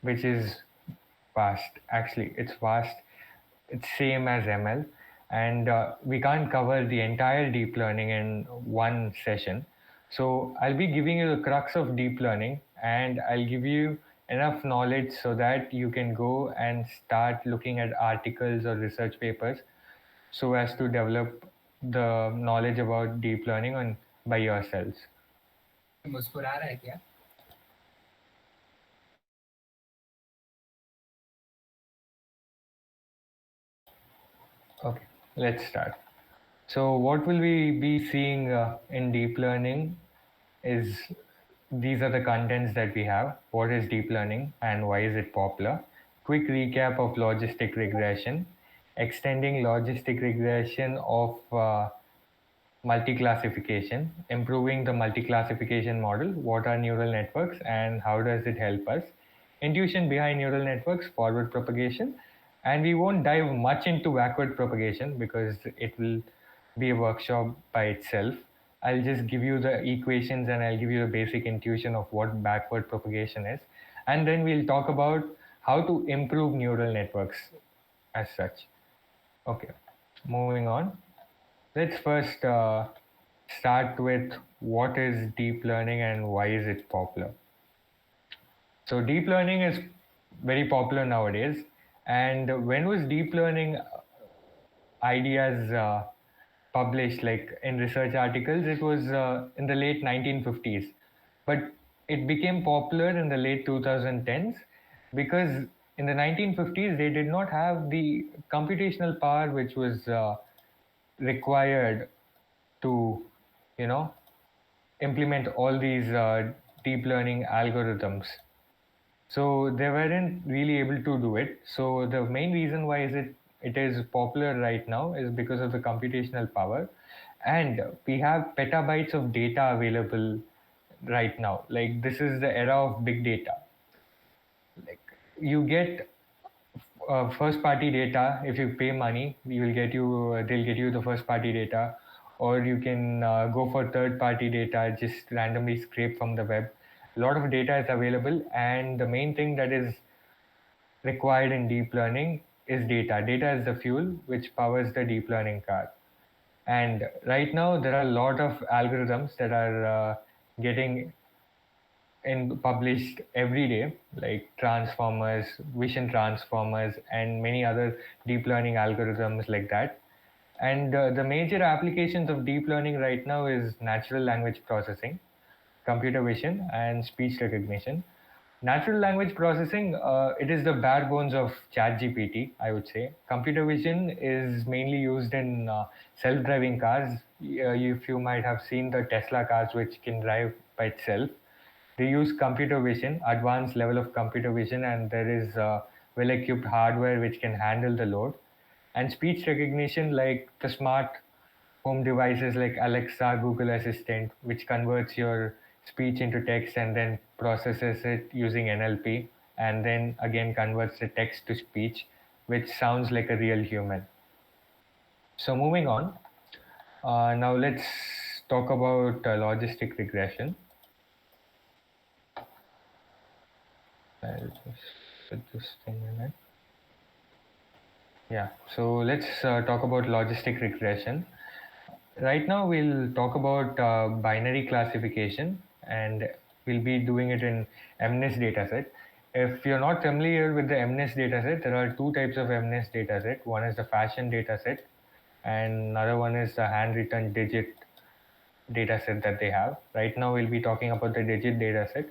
S5: which is vast. Actually, it's vast. It's same as ML, and we can't cover the entire deep learning in one session. So I'll be giving you the crux of deep learning, and I'll give you enough knowledge so that you can go and start looking at articles or research papers so as to develop the knowledge about deep learning on by yourselves.
S6: मुस्कुरा रहा है क्या?
S5: Okay, let's start. So what will we be seeing in deep learning is these are the contents that we have. What is deep learning and why is it popular? Quick recap of logistic regression, extending logistic regression of multi-classification, improving the multi-classification model, what are neural networks and how does it help us, intuition behind neural networks, forward propagation, and we won't dive much into backward propagation because it will be a workshop by itself. I'll just give you the equations and I'll give you the basic intuition of what backward propagation is. And then we'll talk about how to improve neural networks as such. Okay, moving on. Let's first start with what is deep learning and why is it popular. So deep learning is very popular nowadays. And when was deep learning ideas published, like in research articles? It was in the late 1950s. But it became popular in the late 2010s because in the 1950s they did not have the computational power which was required to, you know, implement all these deep learning algorithms. So they weren't really able to do it. So the main reason why it is popular right now is because of the computational power, and we have petabytes of data available right now. Like, this is the era of big data. Like, you get first party data. If you pay money, they'll get you the first party data, or you can go for third party data, just randomly scrape from the web. A lot of data is available, and the main thing that is required in deep learning is data. Data is the fuel which powers the deep learning car. And right now there are a lot of algorithms that are getting published every day, like transformers, vision transformers, and many other deep learning algorithms like that. And the major applications of deep learning right now is natural language processing, computer vision, and speech recognition. Natural language processing, it is the bare bones of ChatGPT, I would say. Computer vision is mainly used in self-driving cars. If you might have seen the Tesla cars, which can drive by itself. They use computer vision, advanced level of computer vision, and there is well-equipped hardware which can handle the load. And speech recognition, like the smart home devices like Alexa, Google Assistant, which converts your speech into text and then processes it using NLP, and then again converts the text to speech, which sounds like a real human. So moving on, now let's talk about logistic regression. I'll just put this thing in it. Yeah, so let's talk about logistic regression. Right now, we'll talk about binary classification, and we'll be doing it in MNIST dataset. If you're not familiar with the MNIST dataset, there are two types of MNIST dataset. One is the fashion dataset, and another one is the handwritten digit dataset that they have. Right now, we'll be talking about the digit dataset.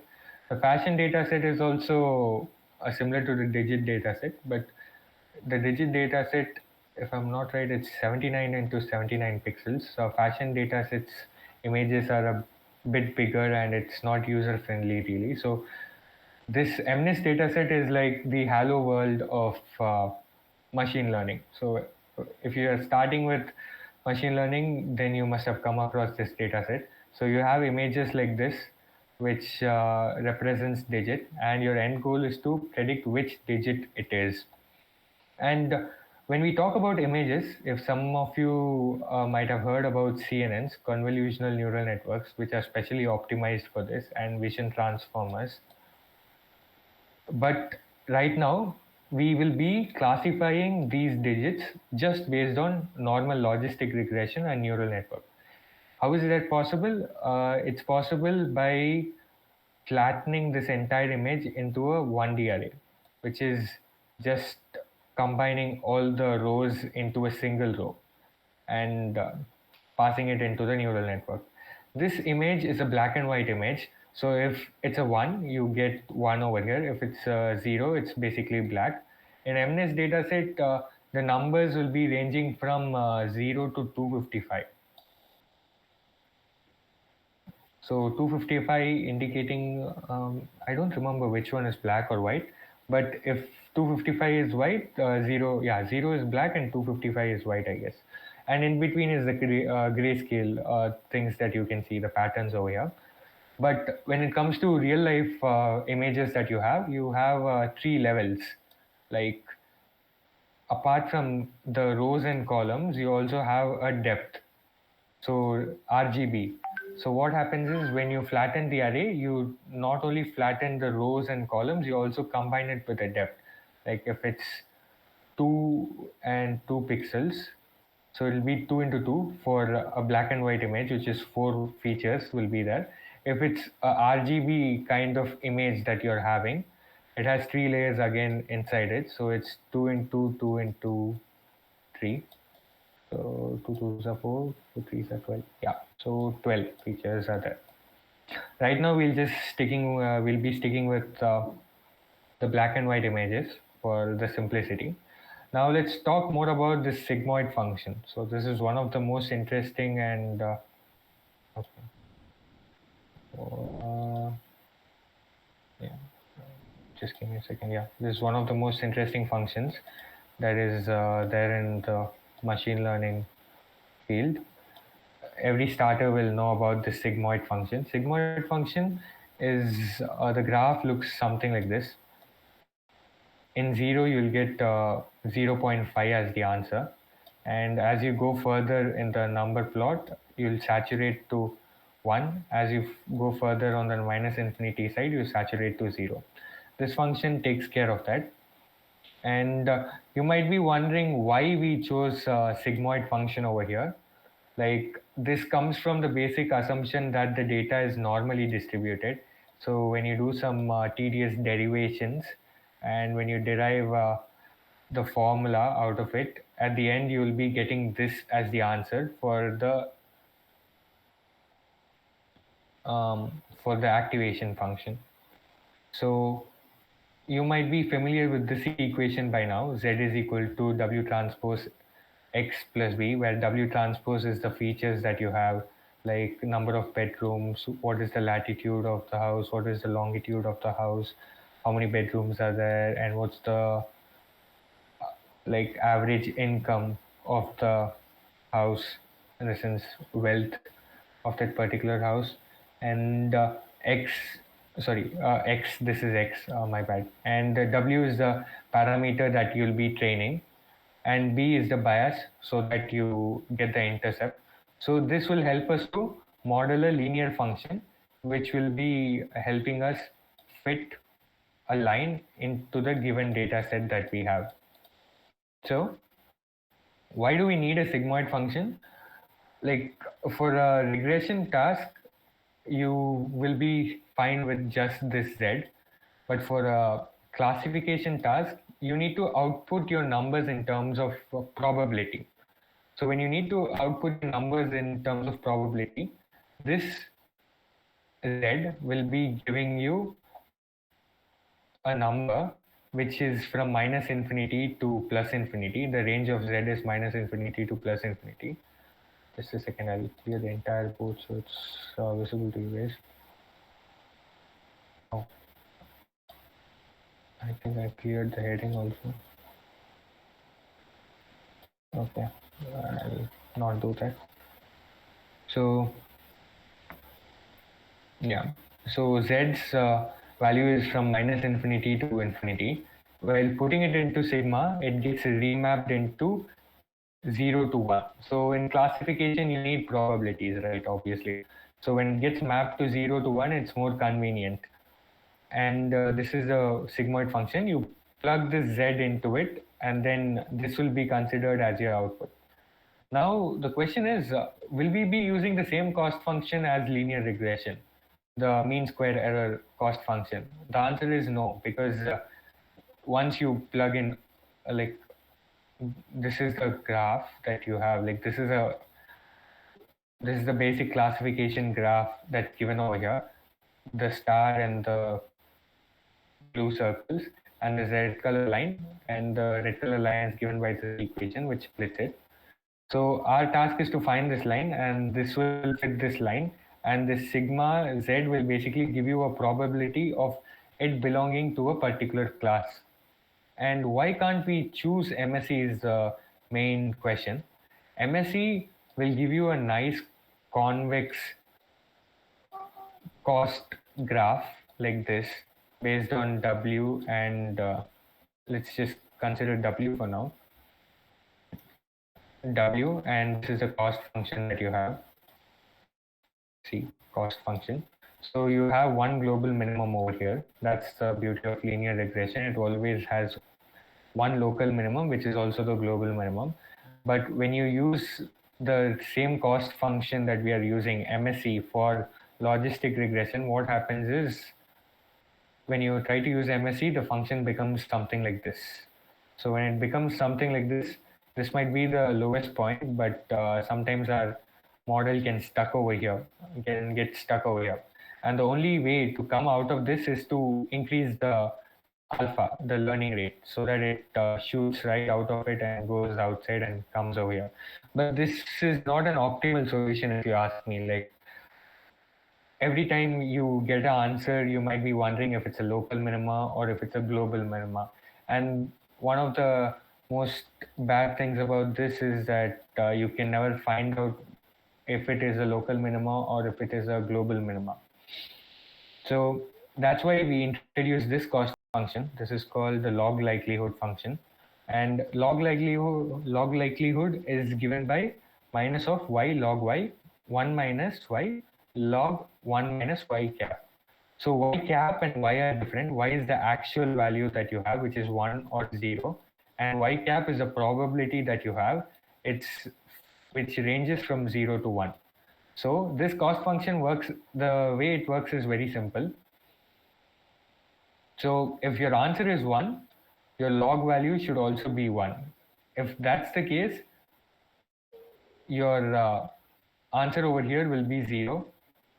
S5: The fashion dataset is also similar to the digit dataset, but the digit dataset, if I'm not right, it's 79 into 79 pixels. So fashion datasets images are a bit bigger and it's not user friendly really. So this MNIST dataset is like the hello world of machine learning. So if you are starting with machine learning, then you must have come across this dataset. So you have images like this, which represents digit, and your end goal is to predict which digit it is. And when we talk about images, if some of you might have heard about CNNs, convolutional neural networks, which are specially optimized for this, and vision transformers. But right now, we will be classifying these digits just based on normal logistic regression and neural network. How is that possible? It's possible by flattening this entire image into a 1D array, which is just combining all the rows into a single row and passing it into the neural network. This image is a black and white image. So if it's a 1, you get 1 over here. If it's a 0, it's basically black. In MNIST dataset, the numbers will be ranging from 0 to 255. So 255 indicating, I don't remember which one is black or white, but if 255 is white, 0 is black and 255 is white, I guess. And in between is the grayscale things that you can see, the patterns over here. But when it comes to real life images that you have 3 levels. Like apart from the rows and columns, you also have a depth. So RGB. So what happens is when you flatten the array, you not only flatten the rows and columns, you also combine it with a depth. Like if it's 2 and 2 pixels, so it'll be 2 into 2 for a black and white image, which is 4 features will be there. If it's a RGB kind of image that you're having, it has 3 layers again inside it. So it's 2 into 2 into 3. So 2 2s are 4, 2 3s are 12. Yeah, so 12 features are there. Right now we'll be sticking with the black and white images for the simplicity. Now let's talk more about this sigmoid function. So this is one of the most interesting and okay. Yeah, just give me a second. Yeah, this is one of the most interesting functions that is there in the machine learning field. Every starter will know about the sigmoid function. Sigmoid function is the graph looks something like this. In 0, you'll get 0.5 as the answer. And as you go further in the number plot, you'll saturate to 1. As you go further on the minus infinity side, you saturate to 0. This function takes care of that. And you might be wondering why we chose sigmoid function over here. Like this comes from the basic assumption that the data is normally distributed. So when you do some tedious derivations and when you derive the formula out of it, at the end you will be getting this as the answer for the activation function. So you might be familiar with this equation by now. Z is equal to W transpose X plus B, where W transpose is the features that you have like number of bedrooms, what is the latitude of the house, what is the longitude of the house, how many bedrooms are there, and what's the like average income of the house, in the sense wealth of that particular house. And x x, this is x, my bad. And w is the parameter that you'll be training, and b is the bias, so that you get the intercept. So this will help us to model a linear function which will be helping us fit a line into the given data set that we have. So why do we need a sigmoid function? Like for a regression task, you will be fine with just this z, but for a classification task, you need to output your numbers in terms of probability. So when you need to output your numbers in terms of probability, this z will be giving you a number which is from minus infinity to plus infinity. The range of z is minus infinity to plus infinity. Just a second, I'll clear the entire board so it's visible to you guys. Oh, I think I cleared the heading also. Okay, I'll not do that. So yeah, so z's value is from minus infinity to infinity. While putting it into sigma, it gets remapped into 0 to 1. So in classification, you need probabilities, right? Obviously. So when it gets mapped to 0 to 1, it's more convenient. And this is a sigmoid function. You plug this z into it, and then this will be considered as your output. Now, the question is, will we be using the same cost function as linear regression, the mean square error cost function? The answer is no, because once you plug in, like, this is the graph that you have, like this is the basic classification graph that's given over here, the star and the blue circles and the red color line, and the red color line is given by the equation which splits it. So our task is to find this line, and this will fit this line, and this sigma z will basically give you a probability of it belonging to a particular class. And why can't we choose MSE is the main question. MSE will give you a nice convex cost graph like this based on W, and let's just consider W for now. W, and this is a cost function that you have. See, cost function. So you have one global minimum over here. That's the beauty of linear regression. It always has one local minimum, which is also the global minimum. But when you use the same cost function that we are using, MSE, for logistic regression, what happens is when you try to use MSE, the function becomes something like this. So when it becomes something like this might be the lowest point, but sometimes our model can get stuck over here. And the only way to come out of this is to increase the alpha, the learning rate, so that it shoots right out of it and goes outside and comes over here. But this is not an optimal solution if you ask me. Like, every time you get an answer, you might be wondering if it's a local minima or if it's a global minima. And one of the most bad things about this is that you can never find out if it is a local minima or if it is a global minima. So that's why we introduced this cost function. This is called the log likelihood function. And log likelihood is given by minus of y log y, 1 minus y log 1 minus y cap. So y cap and y are different. Y is the actual value that you have, which is 1 or 0. And y cap is the probability that you have, which ranges from 0 to 1. So this cost function works, the way it works is very simple. So if your answer is 1, your log value should also be 1. If that's the case, your answer over here will be 0,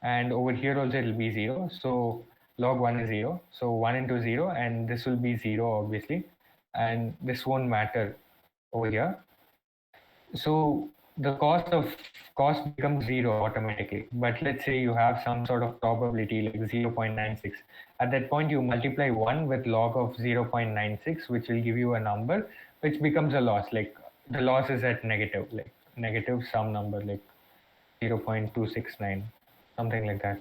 S5: and over here also it will be 0. So log 1 is 0. So 1 into 0, and this will be 0 obviously, and this won't matter over here. So the cost becomes zero automatically. But let's say you have some sort of probability like 0.96. At that point, you multiply 1 with log of 0.96, which will give you a number, which becomes a loss. Like the loss is at negative, like negative some number, like 0.269, something like that.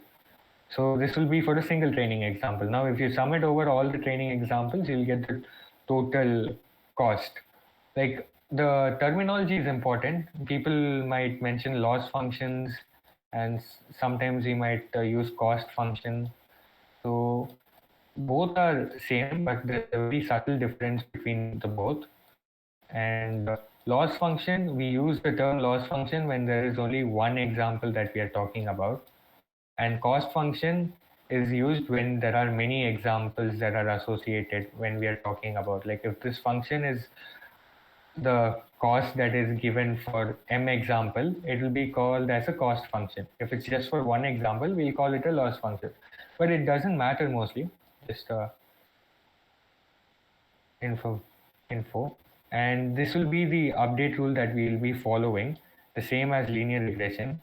S5: So this will be for a single training example. Now, if you sum it over all the training examples, you'll get the total cost. Like the terminology is important. People might mention loss functions, and sometimes we might use cost function. So both are same, but there's a very subtle difference between the both. And loss function, we use the term loss function when there is only one example that we are talking about. And cost function is used when there are many examples that are associated when we are talking about. Like if this function is the cost that is given for m example, it will be called as a cost function. If it's just for one example, we'll call it a loss function. But it doesn't matter mostly, just info. And this will be the update rule that we will be following, the same as linear regression.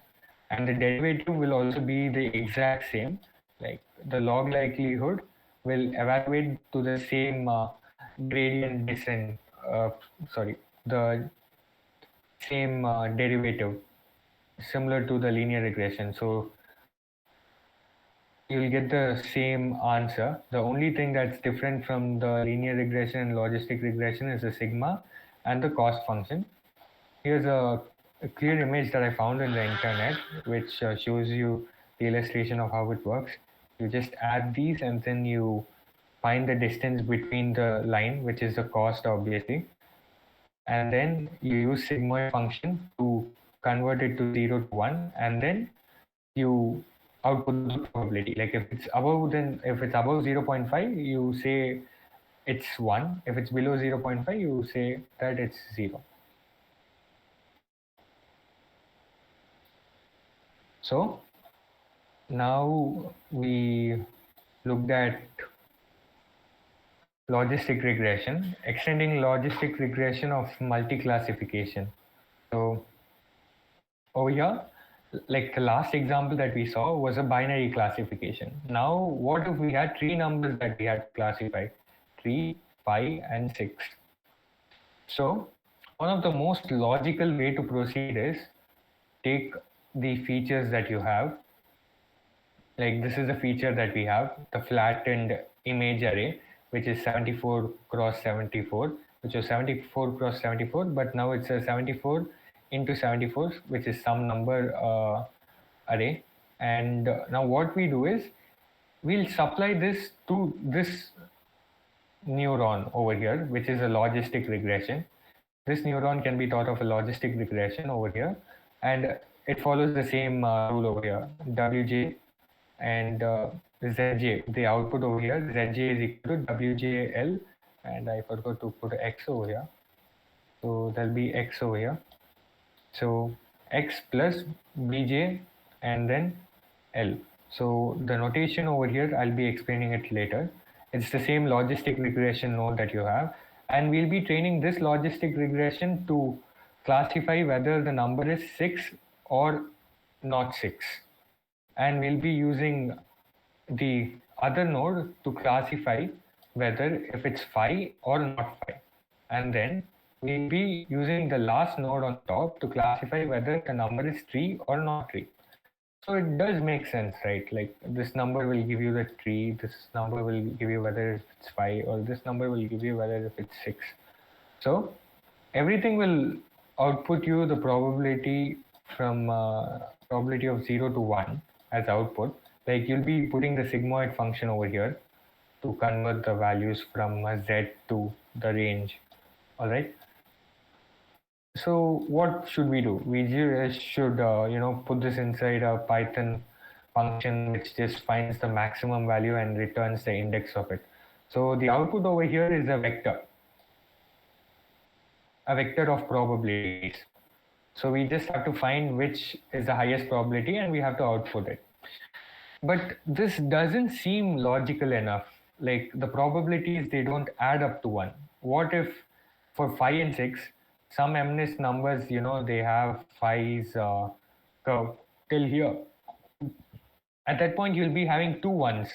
S5: And the derivative will also be the exact same, like the log likelihood will evaluate to the same gradient descent, the same derivative, similar to the linear regression. So you'll get the same answer. The only thing that's different from the linear regression and logistic regression is the sigma and the cost function. Here's a clear image that I found in the internet, which shows you the illustration of how it works. You just add these and then you find the distance between the line, which is the cost obviously. And then you use sigmoid function to convert it to 0 to 1, and then you output the probability. Like if it's above 0.5, you say it's 1. If it's below 0.5, you say that it's 0. So now we looked at logistic regression, extending logistic regression of multi-classification. So over here, like the last example that we saw was a binary classification. Now, what if we had three numbers that we had to classify? 3, 5, and 6. So one of the most logical way to proceed is take the features that you have. Like this is a feature that we have, the flattened image array, which is 74 cross 74, which was 74 cross 74, but now it's a 74 into 74, which is some number array. And now what we do is we'll supply this to this neuron over here, which is a logistic regression. This neuron can be thought of a logistic regression over here, and it follows the same rule over here, Wj and Zj, the output over here, Zj is equal to Wjl, and I forgot to put x over here. So there'll be x over here. So x plus Bj and then L. So the notation over here, I'll be explaining it later. It's the same logistic regression node that you have. And we'll be training this logistic regression to classify whether the number is 6 or not 6. And we'll be using the other node to classify whether if it's 5 or not 5. And then we'll be using the last node on top to classify whether the number is 3 or not 3. So it does make sense, right? Like this number will give you the 3, this number will give you whether it's 5, or this number will give you whether if it's 6. So everything will output you the probability from probability of 0 to 1 as output. Like you'll be putting the sigmoid function over here to convert the values from z to the range. All right. So what should we do? We just should put this inside a Python function which just finds the maximum value and returns the index of it. So the output over here is a vector of probabilities. So we just have to find which is the highest probability and we have to output it. But this doesn't seem logical enough. Like the probabilities, they don't add up to 1. What if for 5 and 6, some MNIST numbers, they have phi's curve till here. At that point, you'll be having two ones.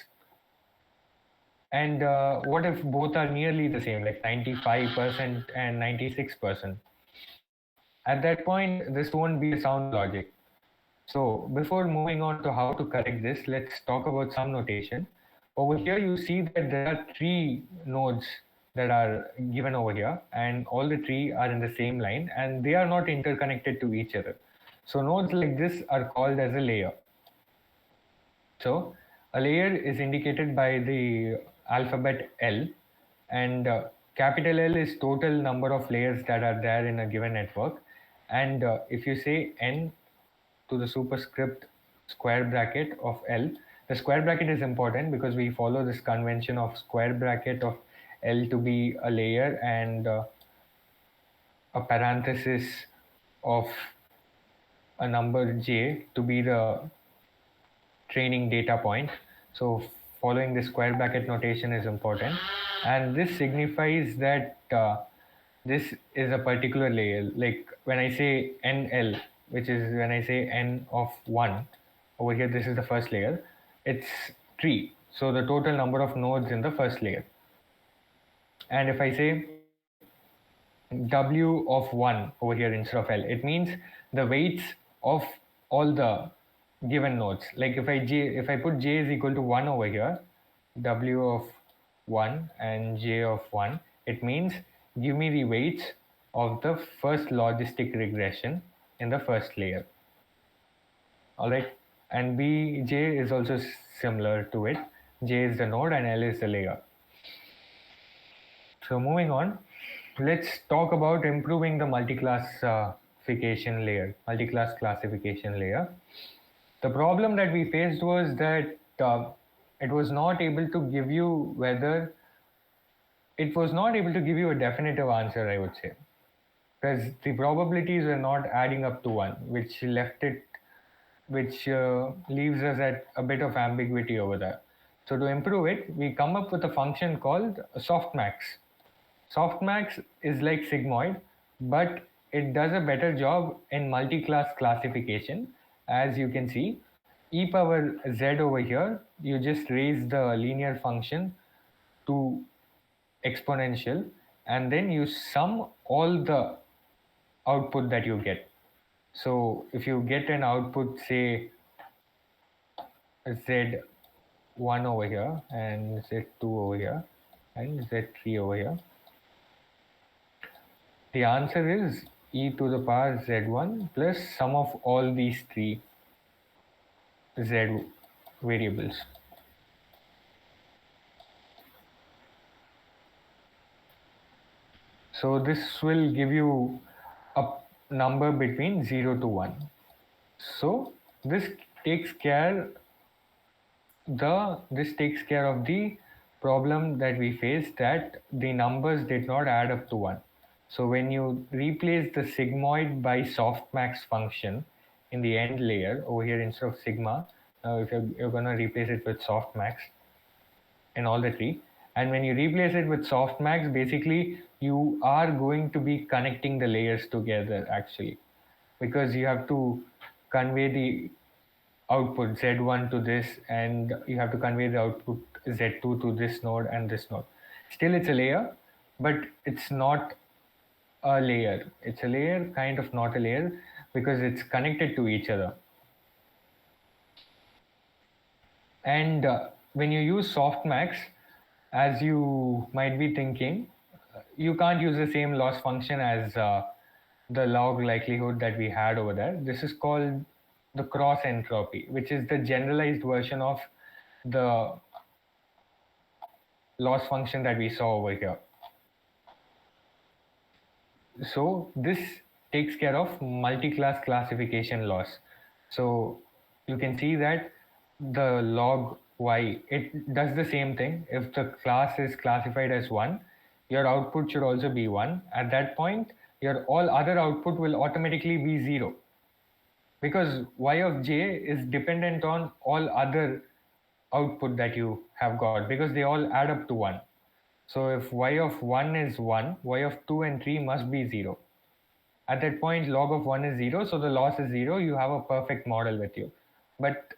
S5: And what if both are nearly the same, like 95% and 96%? At that point, this won't be a sound logic. So before moving on to how to correct this, let's talk about some notation. Over here, you see that there are three nodes that are given over here, and all the three are in the same line, and they are not interconnected to each other. So nodes like this are called as a layer. So a layer is indicated by the alphabet L, and capital L is total number of layers that are there in a given network. And if you say N to the superscript square bracket of L, the square bracket is important because we follow this convention of square bracket of L to be a layer and a parenthesis of a number J to be the training data point. So following the square bracket notation is important, and this signifies that this is a particular layer. Like when I say NL, which is when I say N of 1, over here this is the first layer, it's 3, so the total number of nodes in the first layer. And if I say W of 1 over here instead of L, it means the weights of all the given nodes. Like if I put J is equal to 1 over here, W of 1 and J of 1, it means give me the weights of the first logistic regression in the first layer. All right, and Bj is also similar to it. J is the node and L is the layer. So moving on, let's talk about improving the multi-classification layer, multi-class classification layer. The problem that we faced was that it was not able to give you a definitive answer, I would say, because the probabilities were not adding up to 1, which leaves us at a bit of ambiguity over there. So to improve it, we come up with a function called softmax. Softmax is like sigmoid, but it does a better job in multi-class classification. As you can see, e power z over here, you just raise the linear function to exponential, and then you sum all the output that you get. So if you get an output, say z1 over here and z2 over here and z3 over here, the answer is e to the power z1 plus sum of all these three z variables. So this will give you a number between 0 to 1. So this takes care of the problem that we faced, that the numbers did not add up to 1. So when you replace the sigmoid by softmax function in the end layer over here instead of sigma, if you're going to replace it with softmax in all the three, and when you replace it with softmax, basically you are going to be connecting the layers together actually, because you have to convey the output z1 to this, and you have to convey the output z2 to this node and this node. Still it's a layer, but it's not a layer. It's a layer, kind of not a layer, because it's connected to each other. And when you use softmax, as you might be thinking, you can't use the same loss function as the log likelihood that we had over there. This is called the cross entropy, which is the generalized version of the loss function that we saw over here. So this takes care of multi-class classification loss. So you can see that the log y, it does the same thing. If the class is classified as 1, your output should also be 1. At that point, your all other output will automatically be 0, because y of j is dependent on all other output that you have got, because they all add up to 1. So if y of 1 is 1, y of 2 and 3 must be 0. At that point, log of 1 is 0, so the loss is 0. You have a perfect model with you. But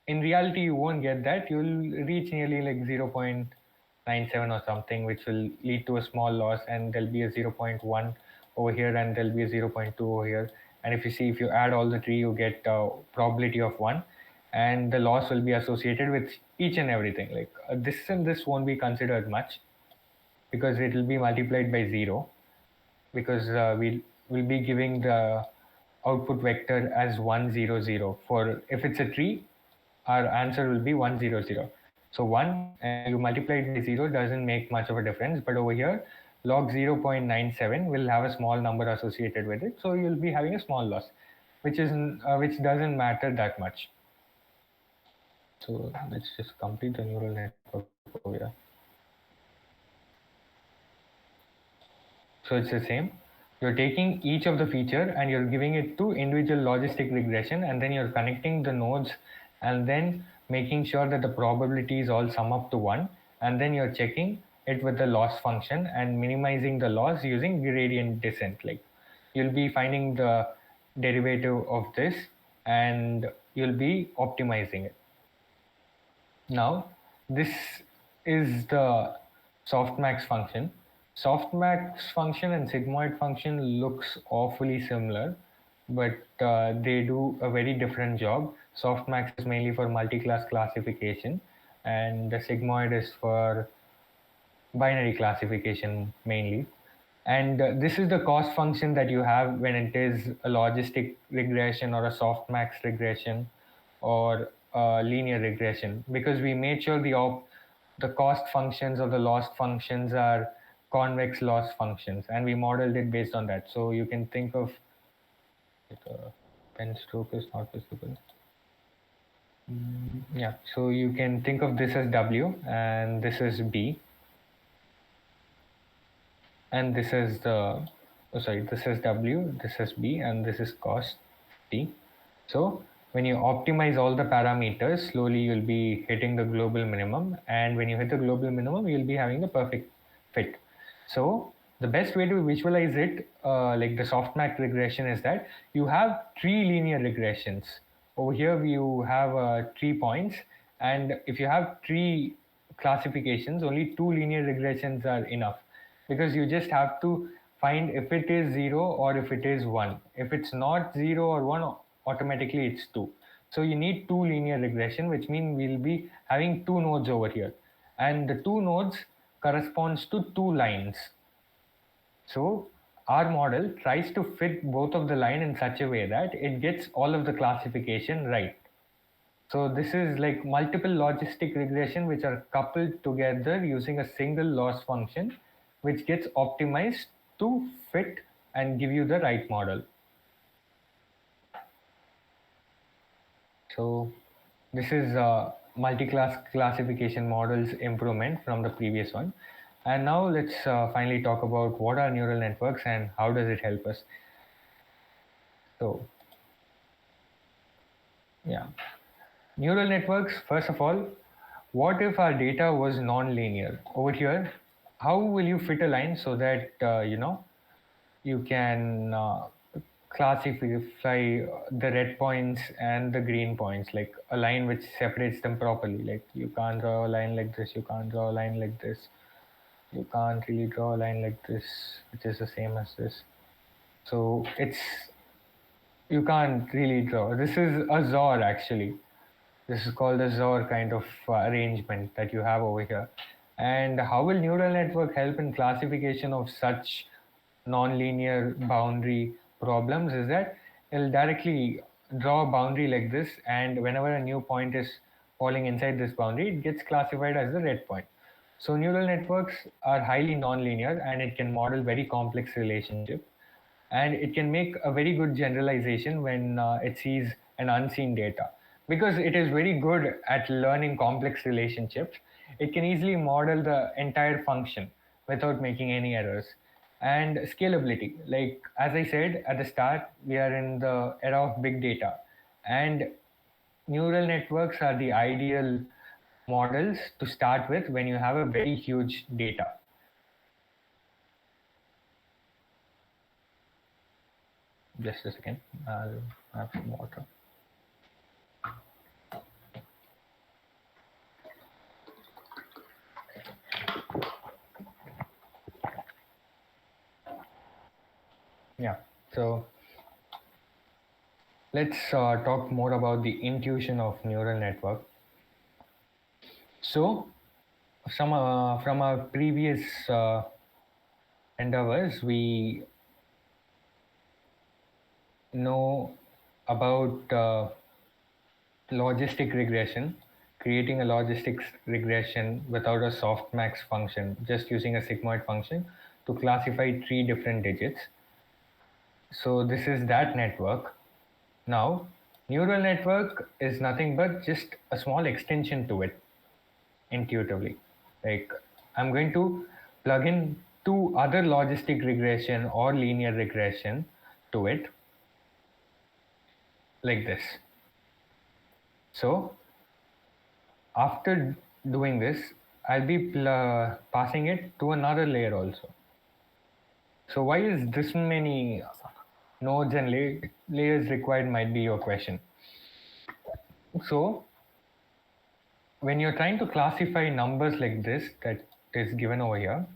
S5: in reality, you won't get that. You'll reach nearly like 0.97 or something, which will lead to a small loss, and there'll be a 0.1 over here, and there'll be a 0.2 over here. And if you see, if you add all the three, you get a probability of 1, and the loss will be associated with each and everything. Like this and this won't be considered much because it will be multiplied by 0, because we'll be giving the output vector as 1 0 0. For if it's a tree, our answer will be 1 0 0. So 1 and you multiply it by 0 doesn't make much of a difference, but over here log 0.97 will have a small number associated with it, so you'll be having a small loss, which doesn't matter that much. So let's just complete the neural network over here. So it's the same. You're taking each of the feature and you're giving it to individual logistic regression, and then you're connecting the nodes and then making sure that the probabilities all sum up to 1, and then you're checking it with the loss function and minimizing the loss using gradient descent. Like you'll be finding the derivative of this and you'll be optimizing it. Now, this is the softmax function. Softmax function and sigmoid function looks awfully similar, but they do a very different job. Softmax is mainly for multi-class classification, and the sigmoid is for binary classification mainly. And this is the cost function that you have when it is a logistic regression or a softmax regression or linear regression, because we made sure the cost functions or the loss functions are convex loss functions, and we modeled it based on that. So you can think of pen stroke is not visible. Yeah, so you can think of this as W and this is B, and this is this is W, this is B, and this is cost T. So when you optimize all the parameters, slowly you'll be hitting the global minimum, and when you hit the global minimum, you'll be having the perfect fit. So the best way to visualize it, like the softmax regression, is that you have 3 linear regressions. Over here you have 3 points, and if you have 3 classifications, only 2 linear regressions are enough, because you just have to find if it is 0 or if it is 1. If it's not 0 or 1, automatically it's 2. So you need 2 linear regression, which means we'll be having 2 nodes over here, and the 2 nodes corresponds to 2 lines. So our model tries to fit both of the line in such a way that it gets all of the classification right. So this is like multiple logistic regression which are coupled together using a single loss function, which gets optimized to fit and give you the right model. So this is multi-class classification models improvement from the previous one. And now let's finally talk about what are neural networks and how does it help us. So yeah, neural networks, first of all, what if our data was non-linear? Over here, how will you fit a line so that you can classify the red points and the green points, like a line which separates them properly? Like you can't draw a line like this, you can't draw a line like this, you can't really draw a line like this, which is the same as this. So you can't really draw. This is a XOR actually. This is called a XOR kind of arrangement that you have over here. And how will neural network help in classification of such non-linear boundary problems is that it'll directly draw a boundary like this, and whenever a new point is falling inside this boundary, it gets classified as the red point. So neural networks are highly non-linear, and it can model very complex relationships, and it can make a very good generalization when it sees an unseen data. Because it is very good at learning complex relationships, it can easily model the entire function without making any errors. And scalability, like as I said at the start, we are in the era of big data, and neural networks are the ideal models to start with when you have a very huge data. Just a second. I'll have some water. Yeah. So let's talk more about the intuition of neural network. So from our previous endeavors, we know about logistic regression, creating a logistic regression without a softmax function, just using a sigmoid function to classify 3 different digits. So this is that network. Now, neural network is nothing but just a small extension to it intuitively. Like I'm going to plug in 2 other logistic regression or linear regression to it like this. So after doing this, I'll be passing it to another layer also. So why is this many nodes and layers required might be your question. So when you're trying to classify numbers like this that is given over here,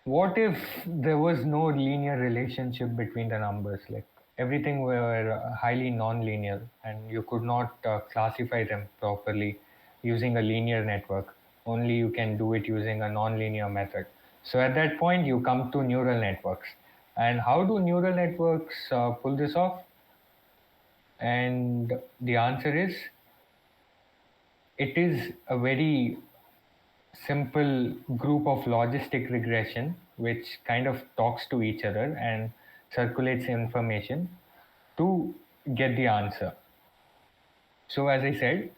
S5: what if there was no linear relationship between the numbers? Like everything were highly non-linear and you could not classify them properly using a linear network. Only you can do it using a non-linear method. So at that point, you come to neural networks. And how do neural networks pull this off? And the answer is, it is a very simple group of logistic regression which kind of talks to each other and circulates information to get the answer. So as I said,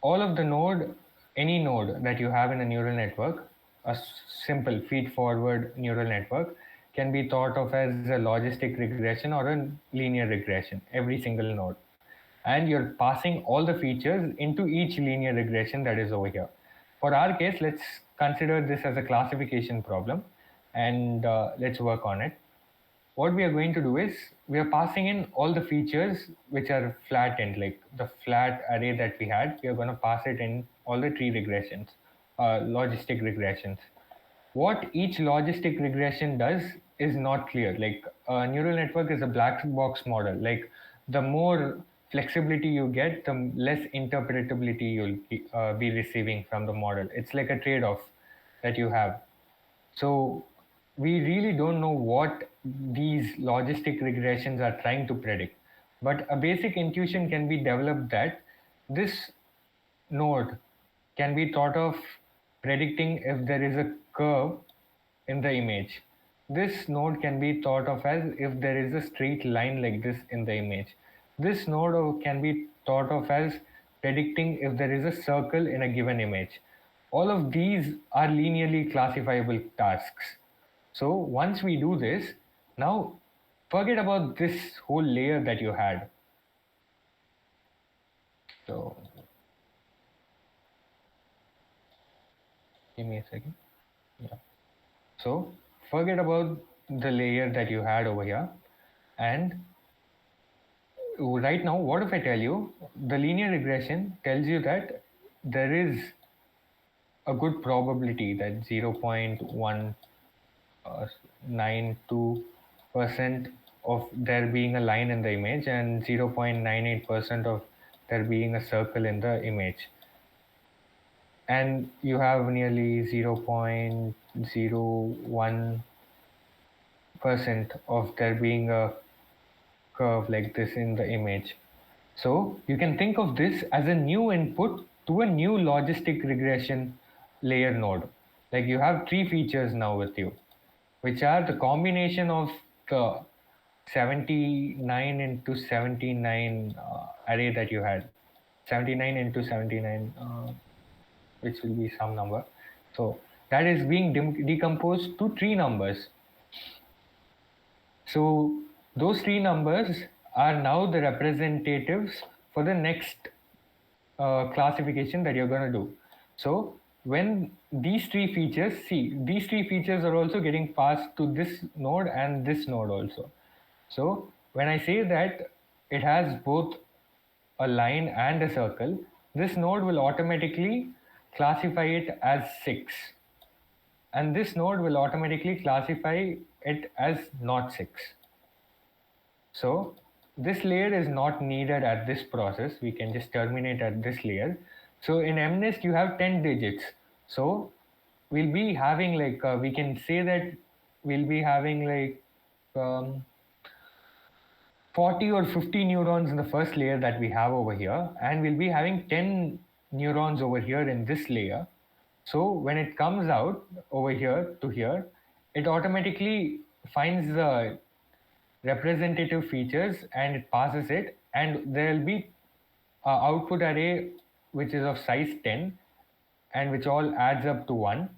S5: all of the node, any node that you have in a neural network, a simple feed-forward neural network can be thought of as a logistic regression or a linear regression, every single node. And you're passing all the features into each linear regression that is over here. For our case, let's consider this as a classification problem and let's work on it. What we are going to do is we are passing in all the features which are flattened, like the flat array that we had. We are going to pass it in all the 3 regressions, logistic regressions. What each logistic regression does is not clear. Like a neural network is a black box model. Like the more flexibility you get, the less interpretability you'll be receiving from the model. It's like a trade-off that you have. So we really don't know what these logistic regressions are trying to predict. But a basic intuition can be developed that this node can be thought of predicting if there is a curve in the image. This node can be thought of as if there is a straight line like this in the image. This node can be thought of as predicting if there is a circle in a given image. All of these are linearly classifiable tasks. So once we do this, now forget about this whole layer that you had. So give me a second. Yeah. So forget about the layer that you had over here. And right now, what if I tell you the linear regression tells you that there is a good probability that 0.192% of there being a line in the image and 0.98% of there being a circle in the image. And you have nearly 0.01% of there being a curve like this in the image. So you can think of this as a new input to a new logistic regression layer node. Like you have 3 features now with you, which are the combination of the 79 into 79 array that you had. 79 into 79, which will be some number. So that is being decomposed to 3 numbers. So those 3 numbers are now the representatives for the next classification that you're going to do. So when these 3 features, see, these 3 features are also getting passed to this node and this node also. So when I say that it has both a line and a circle, this node will automatically classify it as 6. And this node will automatically classify it as not 6. So this layer is not needed at this process. We can just terminate at this layer. So in MNIST, you have 10 digits. So we'll be having like, we can say that we'll be having like 40 or 50 neurons in the first layer that we have over here. And we'll be having 10 neurons over here in this layer. So when it comes out over here to here, it automatically finds the representative features and it passes it, and there will be a output array which is of size 10 and which all adds up to 1.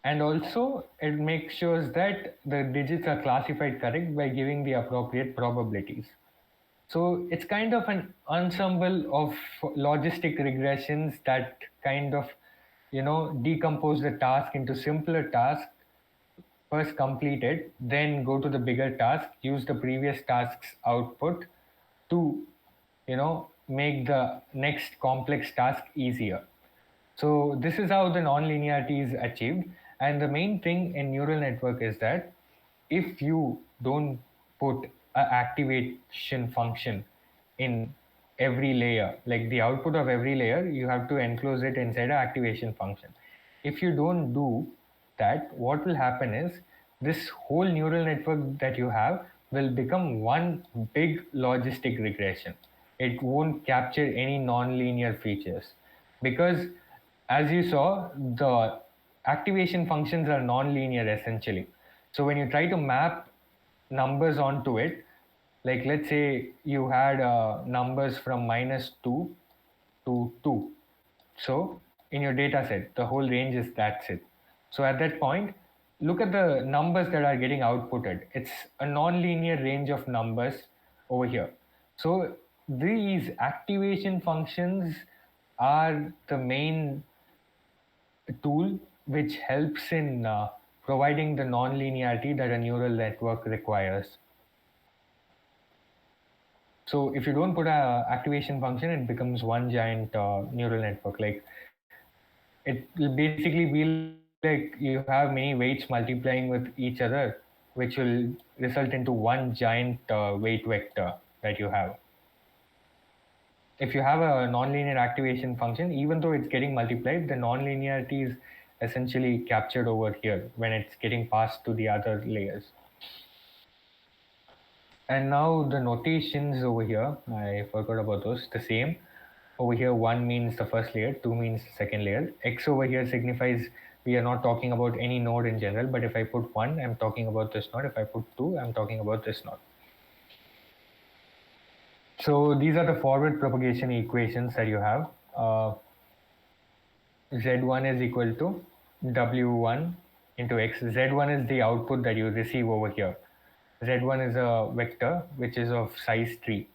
S5: And also it makes sure that the digits are classified correct by giving the appropriate probabilities. So it's kind of an ensemble of logistic regressions that kind of, decompose the task into simpler tasks. First complete it, then go to the bigger task, use the previous task's output to, make the next complex task easier. So this is how the nonlinearity is achieved. And the main thing in neural network is that if you don't put an activation function in every layer, like the output of every layer, you have to enclose it inside an activation function. If you don't do that, what will happen is this whole neural network that you have will become one big logistic regression. It won't capture any nonlinear features because, as you saw, the activation functions are nonlinear essentially. So when you try to map numbers onto it, like let's say you had numbers from -2 to 2. So in your data set, the whole range is that's it. So at that point, look at the numbers that are getting outputted. It's a nonlinear range of numbers over here. So these activation functions are the main tool which helps in providing the nonlinearity that a neural network requires. So if you don't put a activation function, it becomes one giant neural network. Like it will basically be like you have many weights multiplying with each other, which will result into one giant weight vector that you have. If you have a nonlinear activation function, even though it's getting multiplied, the nonlinearity is essentially captured over here when it's getting passed to the other layers. And now the notations over here, I forgot about those. The same. Over here, 1 means the first layer, 2 means the second layer. X over here signifies we are not talking about any node in general, but if I put 1, I'm talking about this node. If I put 2, I'm talking about this node. So these are the forward propagation equations that you have. Z1 is equal to W1 into X. Z1 is the output that you receive over here. Z1 is a vector which is of size 3.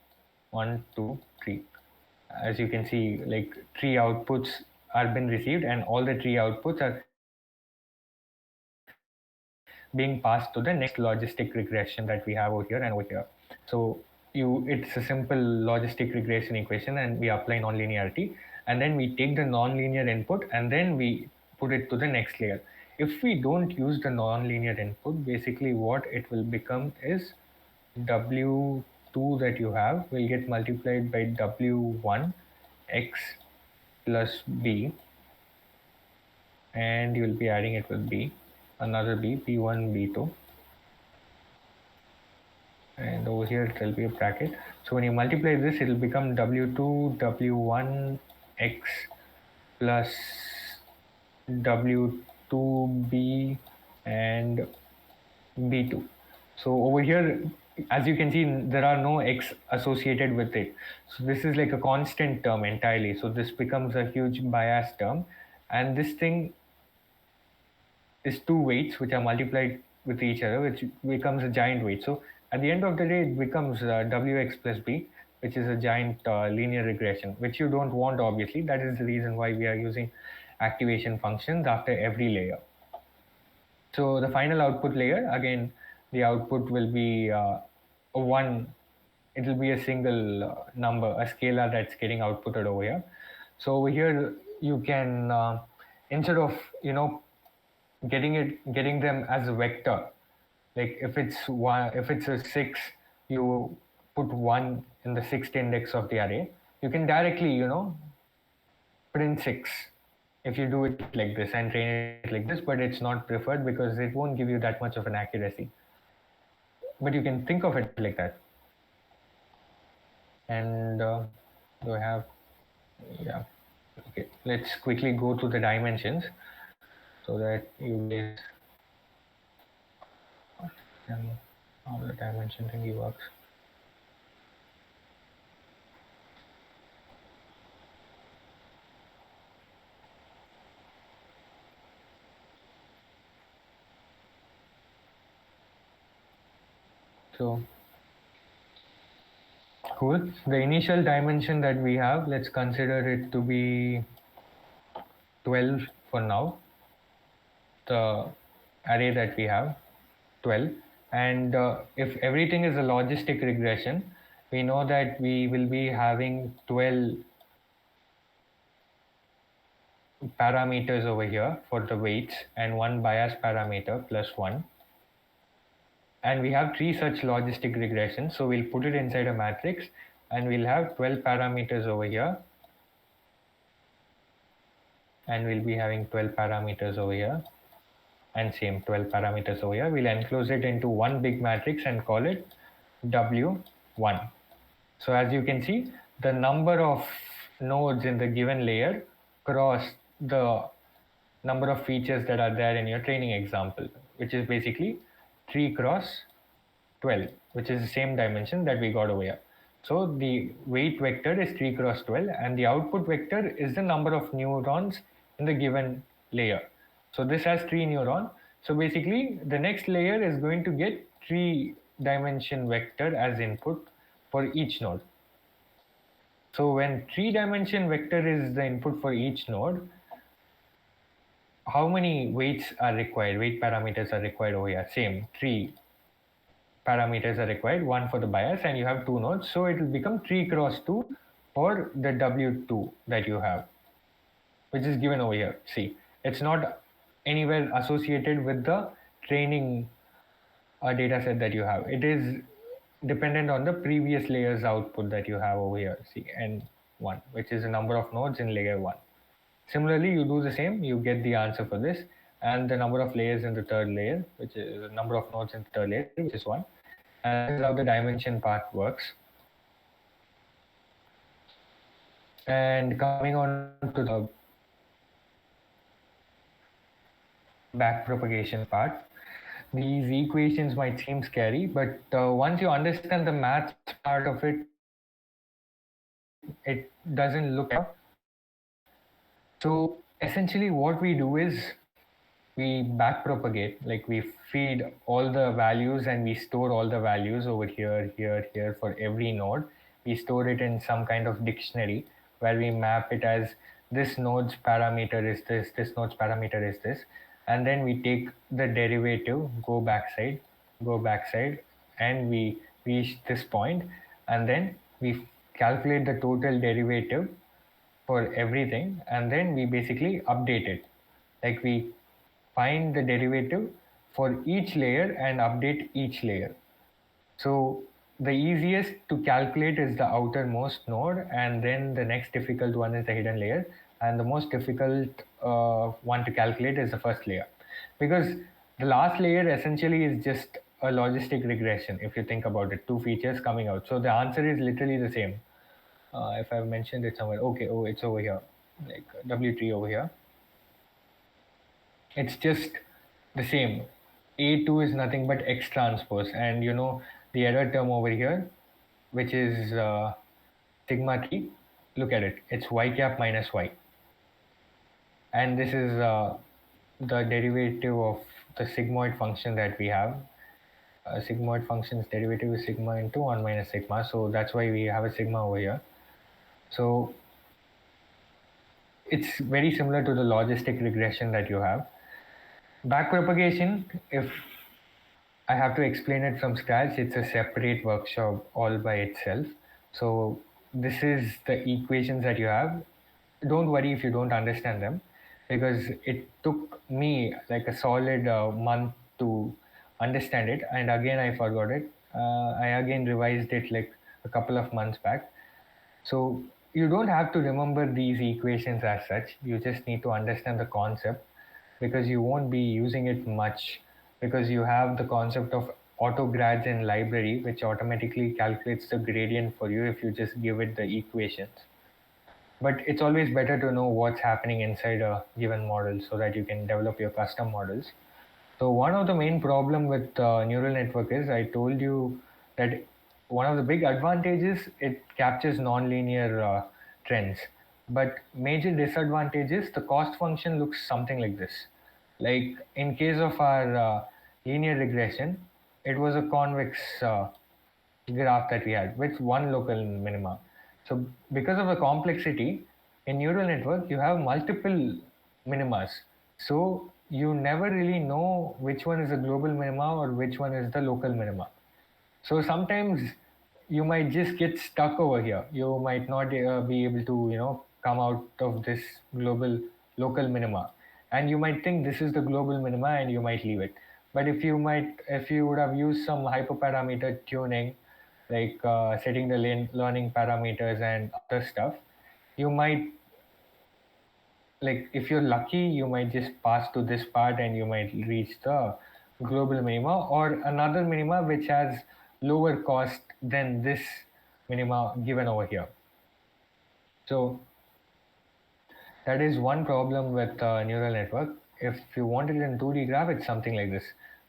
S5: 1, 2, 3. As you can see, like 3 outputs are been received, and all the 3 outputs are being passed to the next logistic regression that we have over here and over here. So it's a simple logistic regression equation, and we apply nonlinearity, and then we take the nonlinear input and then we put it to the next layer. If we don't use the nonlinear input, basically what it will become is W2 that you have will get multiplied by W1 X plus B, and you'll be adding it with B, another B, B1, B2, and over here it will be a bracket. So when you multiply this, it will become W2 W1 X plus W2B and B2. So over here, as you can see, there are no X associated with it. So this is like a constant term entirely. So this becomes a huge bias term. And this thing is 2 weights which are multiplied with each other, which becomes a giant weight. So at the end of the day, it becomes Wx plus B, which is a giant linear regression, which you don't want, obviously. That is the reason why we are using activation functions after every layer. So the final output layer, again, the output will be a 1. It will be a single number, a scalar that's getting outputted over here. So over here you can instead of getting them as a vector, like if it's a 6, you put 1 in the 6th index of the array. You can directly print 6 if you do it like this and train it like this, but it's not preferred because it won't give you that much of an accuracy. But you can think of it like that. And do I have, yeah, okay, let's quickly go to the dimensions so that you guys understand how the dimension thingy works. So cool. The initial dimension that we have, let's consider it to be 12 for now. The array that we have, 12. And if everything is a logistic regression, we know that we will be having 12 parameters over here for the weights and 1 bias parameter plus 1. And we have 3 such logistic regressions. So we'll put it inside a matrix and we'll have 12 parameters over here. And we'll be having 12 parameters over here. And same 12 parameters over here. We'll enclose it into one big matrix and call it W1. So as you can see, the number of nodes in the given layer cross the number of features that are there in your training example, which is basically 3 cross 12, which is the same dimension that we got over here. So the weight vector is 3 cross 12 and the output vector is the number of neurons in the given layer. So this has 3 neurons. So basically the next layer is going to get 3 dimension vector as input for each node. So when 3 dimension vector is the input for each node, how many weights are required? Weight parameters are required over here. Same, 3 parameters are required, 1 for the bias, and you have 2 nodes. So it will become 3 cross 2 for the W2 that you have, which is given over here. See, it's not anywhere associated with the training data set that you have. It is dependent on the previous layer's output that you have over here. See, N1, which is the number of nodes in layer 1. Similarly, you do the same, you get the answer for this, and the number of layers in the third layer, which is the number of nodes in the third layer, which is 1. And this is how the dimension part works. And coming on to the backpropagation part, these equations might seem scary, but once you understand the maths part of it, it doesn't look like. So essentially what we do is we backpropagate, like we feed all the values and we store all the values over here, here, here for every node. We store it in some kind of dictionary where we map it as this node's parameter is this node's parameter is this. And then we take the derivative, go backside, and we reach this point, and then we calculate the total derivative for everything, and then we basically update it. Like we find the derivative for each layer and update each layer. So the easiest to calculate is the outermost node, and then the next difficult one is the hidden layer, and the most difficult one to calculate is the first layer, because the last layer essentially is just a logistic regression. If you think about it, 2 features coming out, so the answer is literally the same. If I've mentioned it somewhere, okay, oh, it's over here, like W3 over here. It's just the same. A2 is nothing but X transpose, and you know the error term over here, which is sigma 3, look at it, it's y cap minus y. And this is the derivative of the sigmoid function that we have. Sigmoid function's derivative is sigma into 1 minus sigma, so that's why we have a sigma over here. So it's very similar to the logistic regression that you have. Backpropagation, if I have to explain it from scratch. It's a separate workshop all by itself. So this is the equations that you have. Don't worry if you don't understand them, because it took me like a solid month to understand it, and again I forgot it. I again revised it like a couple of months back. So you don't have to remember these equations as such. You just need to understand the concept, because you won't be using it much, because you have the concept of auto gradient library, which automatically calculates the gradient for you if you just give it the equations. But it's always better to know what's happening inside a given model so that you can develop your custom models. So one of the main problem with neural network is, I told you that one of the big advantages, it captures nonlinear trends. But major disadvantages, the cost function looks something like this. Like in case of our linear regression, it was a convex graph that we had with one local minima. So because of the complexity in neural network, you have multiple minimas. So you never really know which one is the global minima or which one is the local minima. So sometimes you might just get stuck over here. You might not be able to, come out of this global local minima, and you might think this is the global minima, and you might leave it. But if you would have used some hyperparameter tuning, like setting the learning parameters and other stuff, you might, like if you're lucky, you might just pass to this part and you might reach the global minima or another minima which has lower cost than this minima given over here. So that is one problem with neural network. If you want it in 2D graph, it's something like this: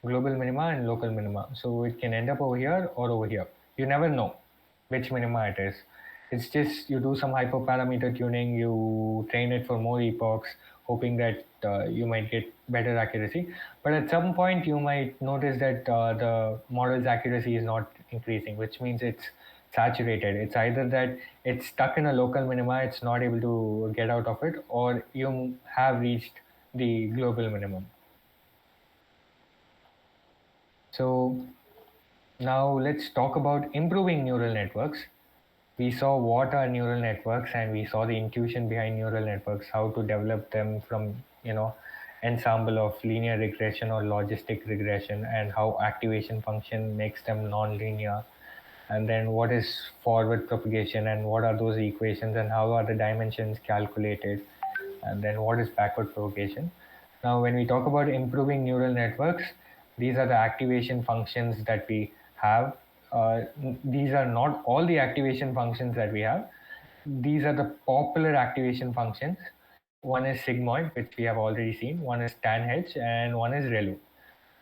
S5: global minima and local minima. So it can end up over here or over here. You never know which minima it is. It's just you do some hyperparameter tuning, you train it for more epochs, hoping that you might get better accuracy. But at some point, you might notice that the model's accuracy is not increasing, which means it's saturated. It's either that it's stuck in a local minima, it's not able to get out of it, or you have reached the global minimum. So now let's talk about improving neural networks. We saw what are neural networks, and we saw the intuition behind neural networks, how to develop them from, ensemble of linear regression or logistic regression, and how activation function makes them non-linear. And then what is forward propagation, and what are those equations, and how are the dimensions calculated, and then what is backward propagation. Now when we talk about improving neural networks, these are the activation functions that we have. These are not all the activation functions that we have. These are the popular activation functions. One is sigmoid, which we have already seen, one is tanh, and one is relu.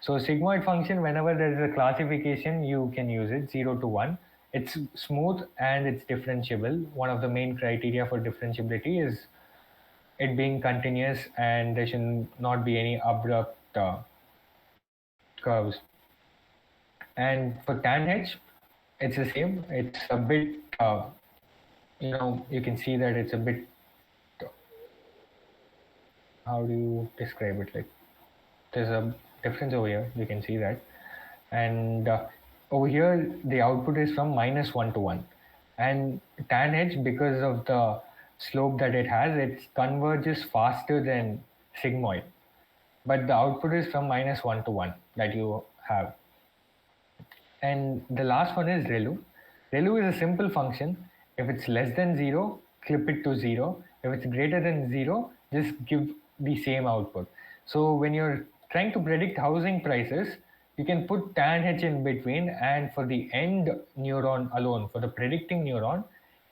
S5: So sigmoid function, whenever there is a classification, you can use it 0 to 1. It's smooth and it's differentiable. One of the main criteria for differentiability is it being continuous, and there should not be any abrupt curves. And for tanh, it's the same. It's a bit, you can see that it's a bit, how do you describe it? Like there's a difference over here. You can see that. And over here, the output is from -1 to 1. And tanh, because of the slope that it has, it converges faster than sigmoid. But the output is from -1 to 1 that you have. And the last one is relu. Relu is a simple function. If it's less than 0, clip it to 0. If it's greater than 0, just give the same output. So when you're trying to predict housing prices, you can put tanh in between, and for the end neuron alone, for the predicting neuron,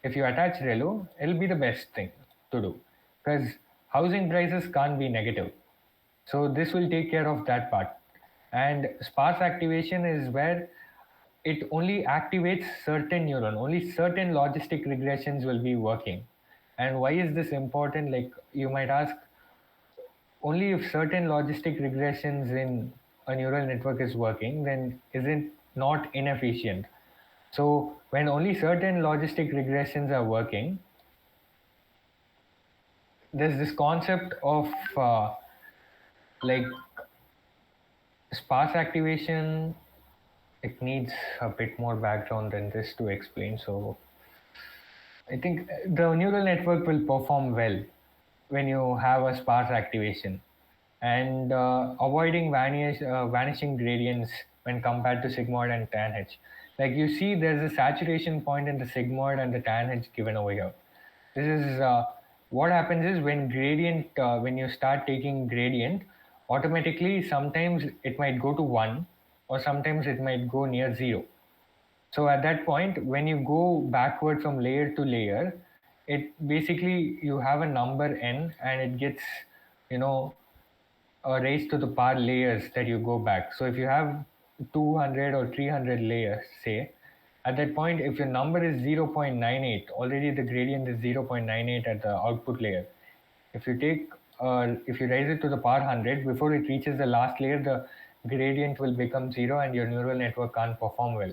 S5: if you attach relu, it'll be the best thing to do, because housing prices can't be negative. So this will take care of that part. And sparse activation is where it only activates certain neuron, only certain logistic regressions will be working. And why is this important? Like you might ask, only if certain logistic regressions in a neural network is working, then isn't not inefficient. So when only certain logistic regressions are working, there's this concept of like sparse activation it needs a bit more background than this to explain. So I think the neural network will perform well when you have a sparse activation, and avoiding vanishing gradients when compared to sigmoid and tan H. Like you see, there's a saturation point in the sigmoid and the tan H given over here. This is what happens is when you start taking gradient, automatically sometimes it might go to 1 or sometimes it might go near 0. So at that point, when you go backward from layer to layer, it basically you have a number n and it gets, you know, raised to the power layers that you go back. So if you have 200 or 300 layers, say, at that point, if your number is 0.98, already the gradient is 0.98 at the output layer. If you raise it to the power 100, before it reaches the last layer, the gradient will become 0 and your neural network can't perform well.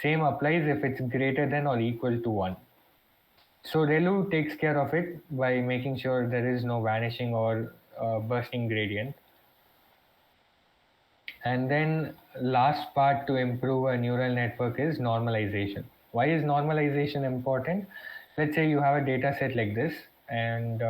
S5: Same applies if it's greater than or equal to 1. So ReLU takes care of it by making sure there is no vanishing or bursting gradient. And then last part to improve a neural network is normalization. Why is normalization important? Let's say you have a data set like this and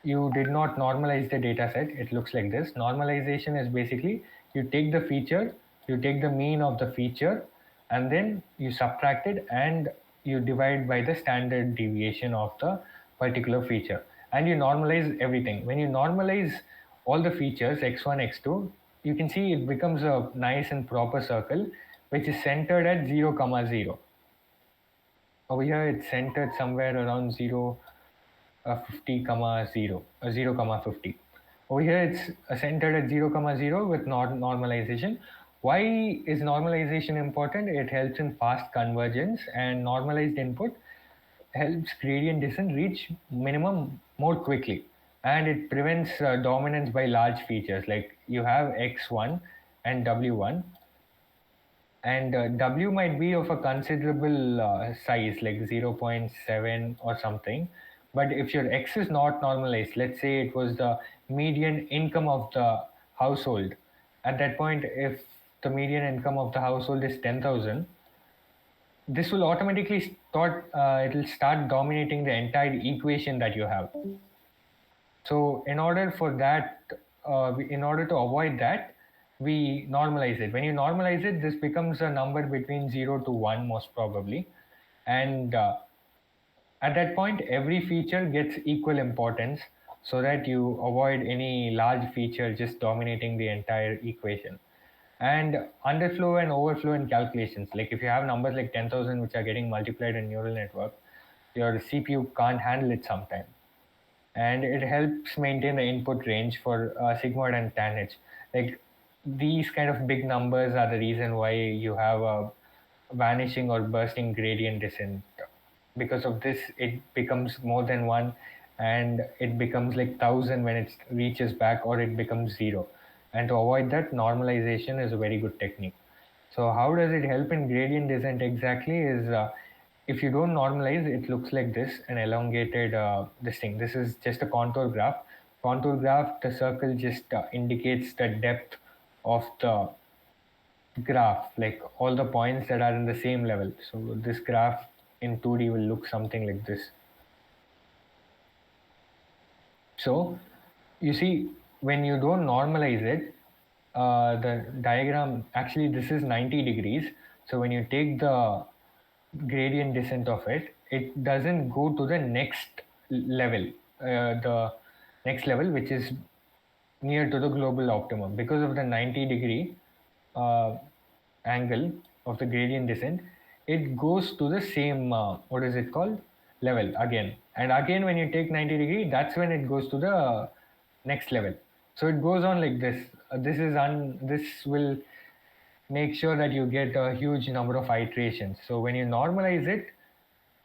S5: you did not normalize the data set. It looks like this. Normalization is basically you take the feature, you take the mean of the feature, and then you subtract it and you divide by the standard deviation of the particular feature. And you normalize everything. When you normalize all the features, x1, x2, you can see it becomes a nice and proper circle, which is centered at 0, 0. Over here, it's centered somewhere around 0, 50, 0, 0, 50. Over here, it's centered at 0, 0 with normalization. Why is normalization important? It helps in fast convergence, and normalized input helps gradient descent reach minimum more quickly, and it prevents dominance by large features. Like you have x1 and w1, and w might be of a considerable size like 0.7 or something, but if your x is not normalized, let's say it was the median income of the household, at that point if the median income of the household is 10,000, this will automatically it'll start dominating the entire equation that you have. So in order for that, in order to avoid that, we normalize it. When you normalize it, this becomes a number between 0 to 1 most probably, and at that point every feature gets equal importance, so that you avoid any large feature just dominating the entire equation. And underflow and overflow in calculations, like if you have numbers like 10,000 which are getting multiplied in neural network, your CPU can't handle it sometime, and it helps maintain the input range for sigmoid and tan H. Like these kind of big numbers are the reason why you have a vanishing or bursting gradient descent. Because of this, it becomes more than 1, and it becomes like 1,000 when it reaches back, or it becomes 0. And to avoid that, normalization is a very good technique. So how does it help in gradient descent exactly is, if you don't normalize, it looks like this, an elongated this thing. This is just a contour graph. Contour graph, the circle just indicates the depth of the graph, like all the points that are in the same level. So this graph in 2D will look something like this. So you see, when you don't normalize it, the diagram, actually this is 90 degrees. So when you take the gradient descent of it, it doesn't go to the next level, the next level, which is near to the global optimum. Because of the 90-degree angle of the gradient descent, it goes to the same, what is it called, level again. And again, when you take 90 degree, that's when it goes to the next level. So it goes on like this. This will make sure that you get a huge number of iterations. So when you normalize it,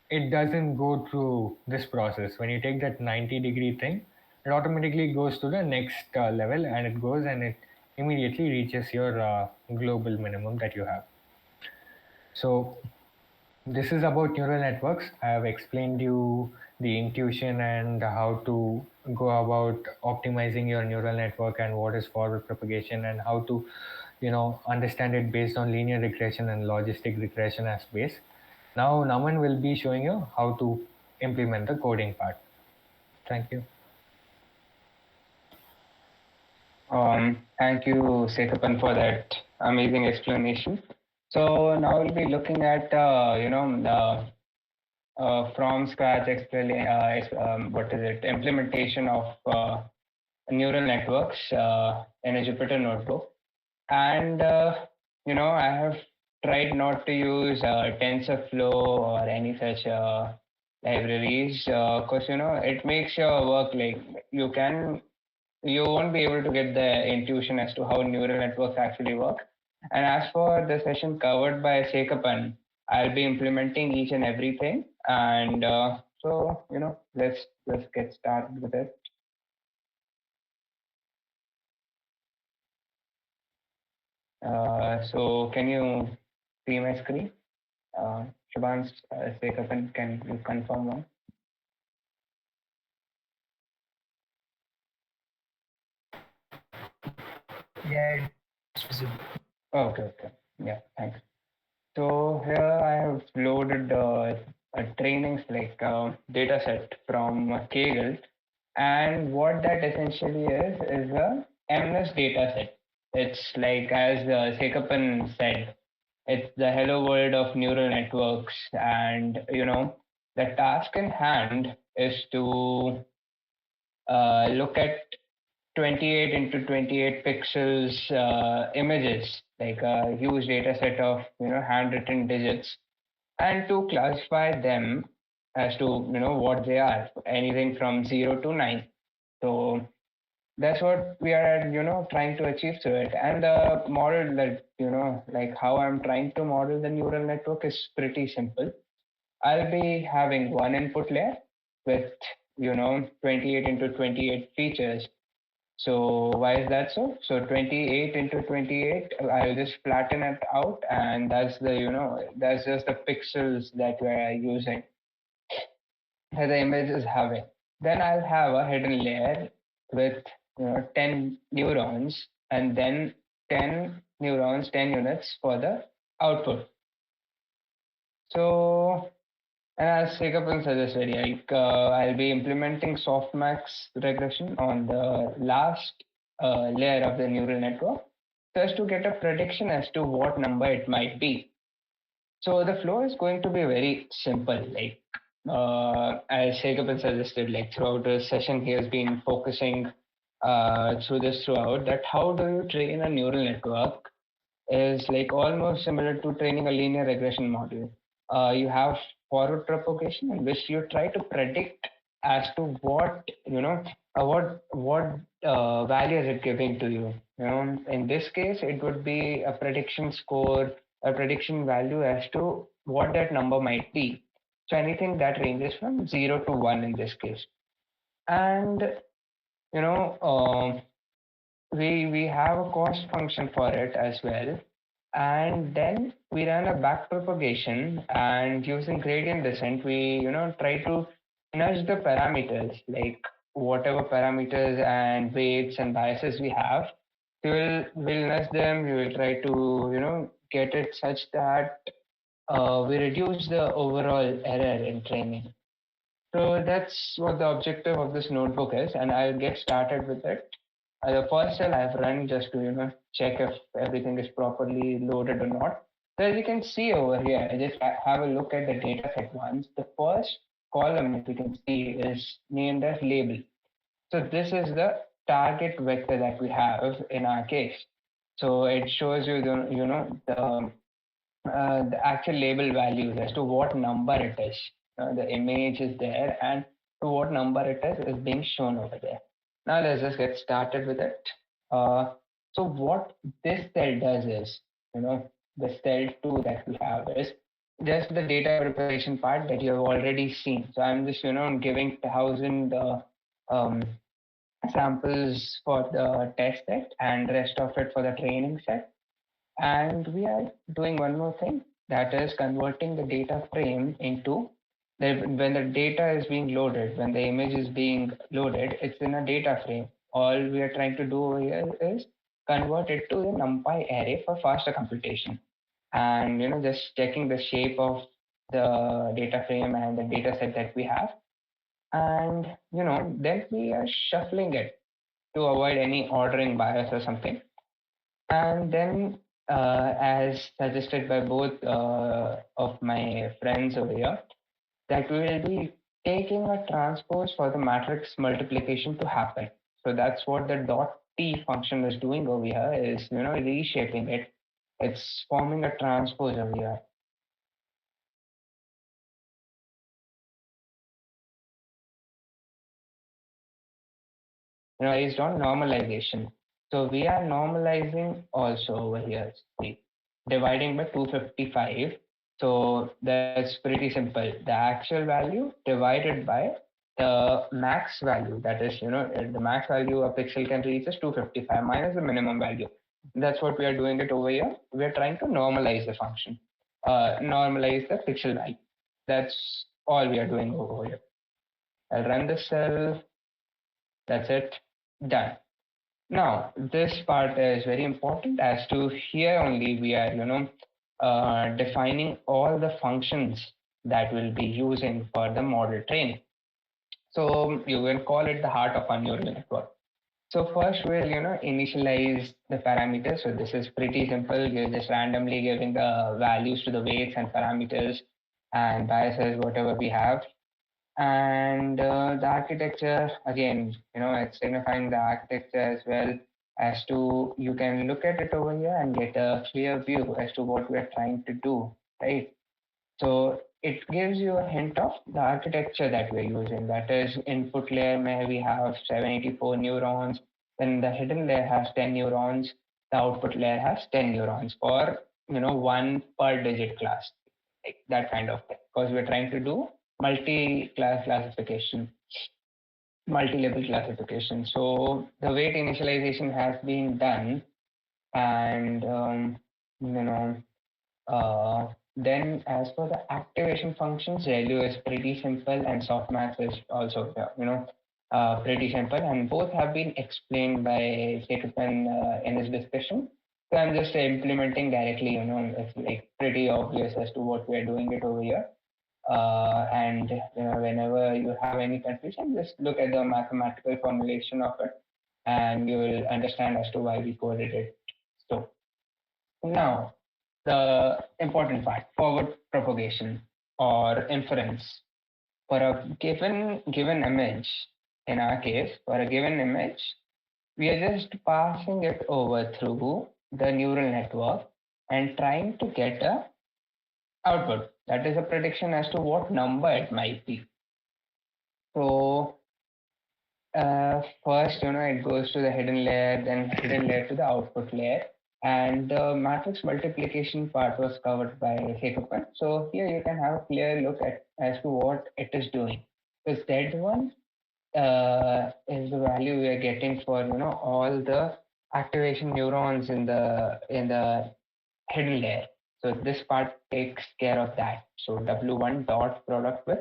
S5: it doesn't go through this process. When you take that 90-degree thing, it automatically goes to the next level, and it goes and it immediately reaches your global minimum that you have. So this is about neural networks. I have explained you the intuition and how to go about optimizing your neural network and what is forward propagation and how to understand it based on linear regression and logistic regression as base. Now Naman will be showing you how to implement the coding part. Thank you.
S2: Thank you, Sekkappan, for that amazing explanation. So now we'll be looking at from scratch what is it, implementation of neural networks in a Jupyter notebook. And I have tried not to use TensorFlow or any such libraries because it makes your work like you won't be able to get the intuition as to how neural networks actually work. And as for the session covered by Sekkappan, I'll be implementing each and everything. And so let's get started with it. So can you see my screen? Shubhansh, Sekkappan, can you confirm one?
S1: Yeah, it's visible.
S2: Okay. Yeah, thanks. So here I have loaded a trainings like data set from Kaggle, and what that essentially is a MNIST data set. It's like as Sekkappan said, it's the hello world of neural networks, and the task in hand is to look at 28 into 28 pixels images, like a huge data set of handwritten digits, and to classify them as to what they are, anything from 0 to 9. So that's what we are trying to achieve through it. And the model that like how I'm trying to model the neural network is pretty simple. I'll be having one input layer with 28 into 28 features. So why is that so? So 28 into 28, I'll just flatten it out, and that's that's just the pixels that we're using, that the image is having. Then I'll have a hidden layer with 10 neurons, and then 10 neurons, 10 units for the output. So, and as Sekkappan suggested, like, I'll be implementing softmax regression on the last layer of the neural network just to get a prediction as to what number it might be. So the flow is going to be very simple. Like as Sekkappan suggested, like throughout the session, he has been focusing through this throughout that how do you train a neural network is like almost similar to training a linear regression model. You have forward propagation in which you try to predict as to what what value is it giving to you. In this case, it would be a prediction score, a prediction value as to what that number might be. So anything that ranges from 0 to 1 in this case, and you know. we have a cost function for it as well, and then we run a back propagation, and using gradient descent we try to nudge the parameters, like whatever parameters and weights and biases we have, we'll nudge them. We will try to get it such that we reduce the overall error in training. So that's what the objective of this notebook is, and I'll get started with it. The first cell I've run just to check if everything is properly loaded or not. So as you can see over here, I just have a look at the data set once. The first column, if you can see, is named as label. So this is the target vector that we have in our case. So it shows you the actual label values as to what number it is. The image is there, and to what number it is being shown over there. Now let's just get started with it. So what this cell does is, the cell 2 that we have is just the data preparation part that you have already seen. So I'm just, giving 1,000 um, samples for the test set and rest of it for the training set. And we are doing one more thing, that is converting the data frame into when the data is being loaded, when the image is being loaded, it's in a data frame. All we are trying to do over here is convert it to the NumPy array for faster computation. And just checking the shape of the data frame and the data set that we have, and then we are shuffling it to avoid any ordering bias or something. And then, as suggested by both of my friends over here, that we will be taking a transpose for the matrix multiplication to happen. So that's what the dot t function is doing over here, is reshaping it. It's forming a transpose over here. Based on normalization. So we are normalizing also over here, see, dividing by 255. So that's pretty simple. The actual value divided by the max value, that is, the max value a pixel can reach is 255 minus the minimum value. That's what we are doing it over here. We're trying to normalize the function, normalize the pixel value. That's all we are doing over here. I'll run the cell. That's it. Done. Now, this part is very important, as to here only we are, defining all the functions that we'll be using for the model training. So you can call it the heart of a neural network. So first we'll, initialize the parameters. So this is pretty simple. You're just randomly giving the values to the weights and parameters and biases, whatever we have. And the architecture, again, it's signifying the architecture as well, as to you can look at it over here and get a clear view as to what we're trying to do, right? So it gives you a hint of the architecture that we're using. That is, input layer where we have 784 neurons, then the hidden layer has 10 neurons, the output layer has 10 neurons for one per digit class, like that kind of thing. Because we're trying to do multi-class classification, multi-level classification. So the weight initialization has been done, and you know then as for the activation functions, ReLU is pretty simple and softmax is also pretty simple, and both have been explained by Sekkappan in his discussion. So I'm just implementing directly. It's like pretty obvious as to what we're doing it over here. And whenever you have any confusion, just look at the mathematical formulation of it, and you will understand as to why we coded it. So now, the important part, forward propagation or inference. For a given image, in our case, for a given image, we are just passing it over through the neural network and trying to get a output. That is a prediction as to what number it might be. So first, it goes to the hidden layer, then hidden layer to the output layer. And the matrix multiplication part was covered by Sekkappan. So here you can have a clear look at as to what it is doing. So Z1 is the value we are getting for all the activation neurons in the hidden layer. So this part takes care of that. So W1 dot product with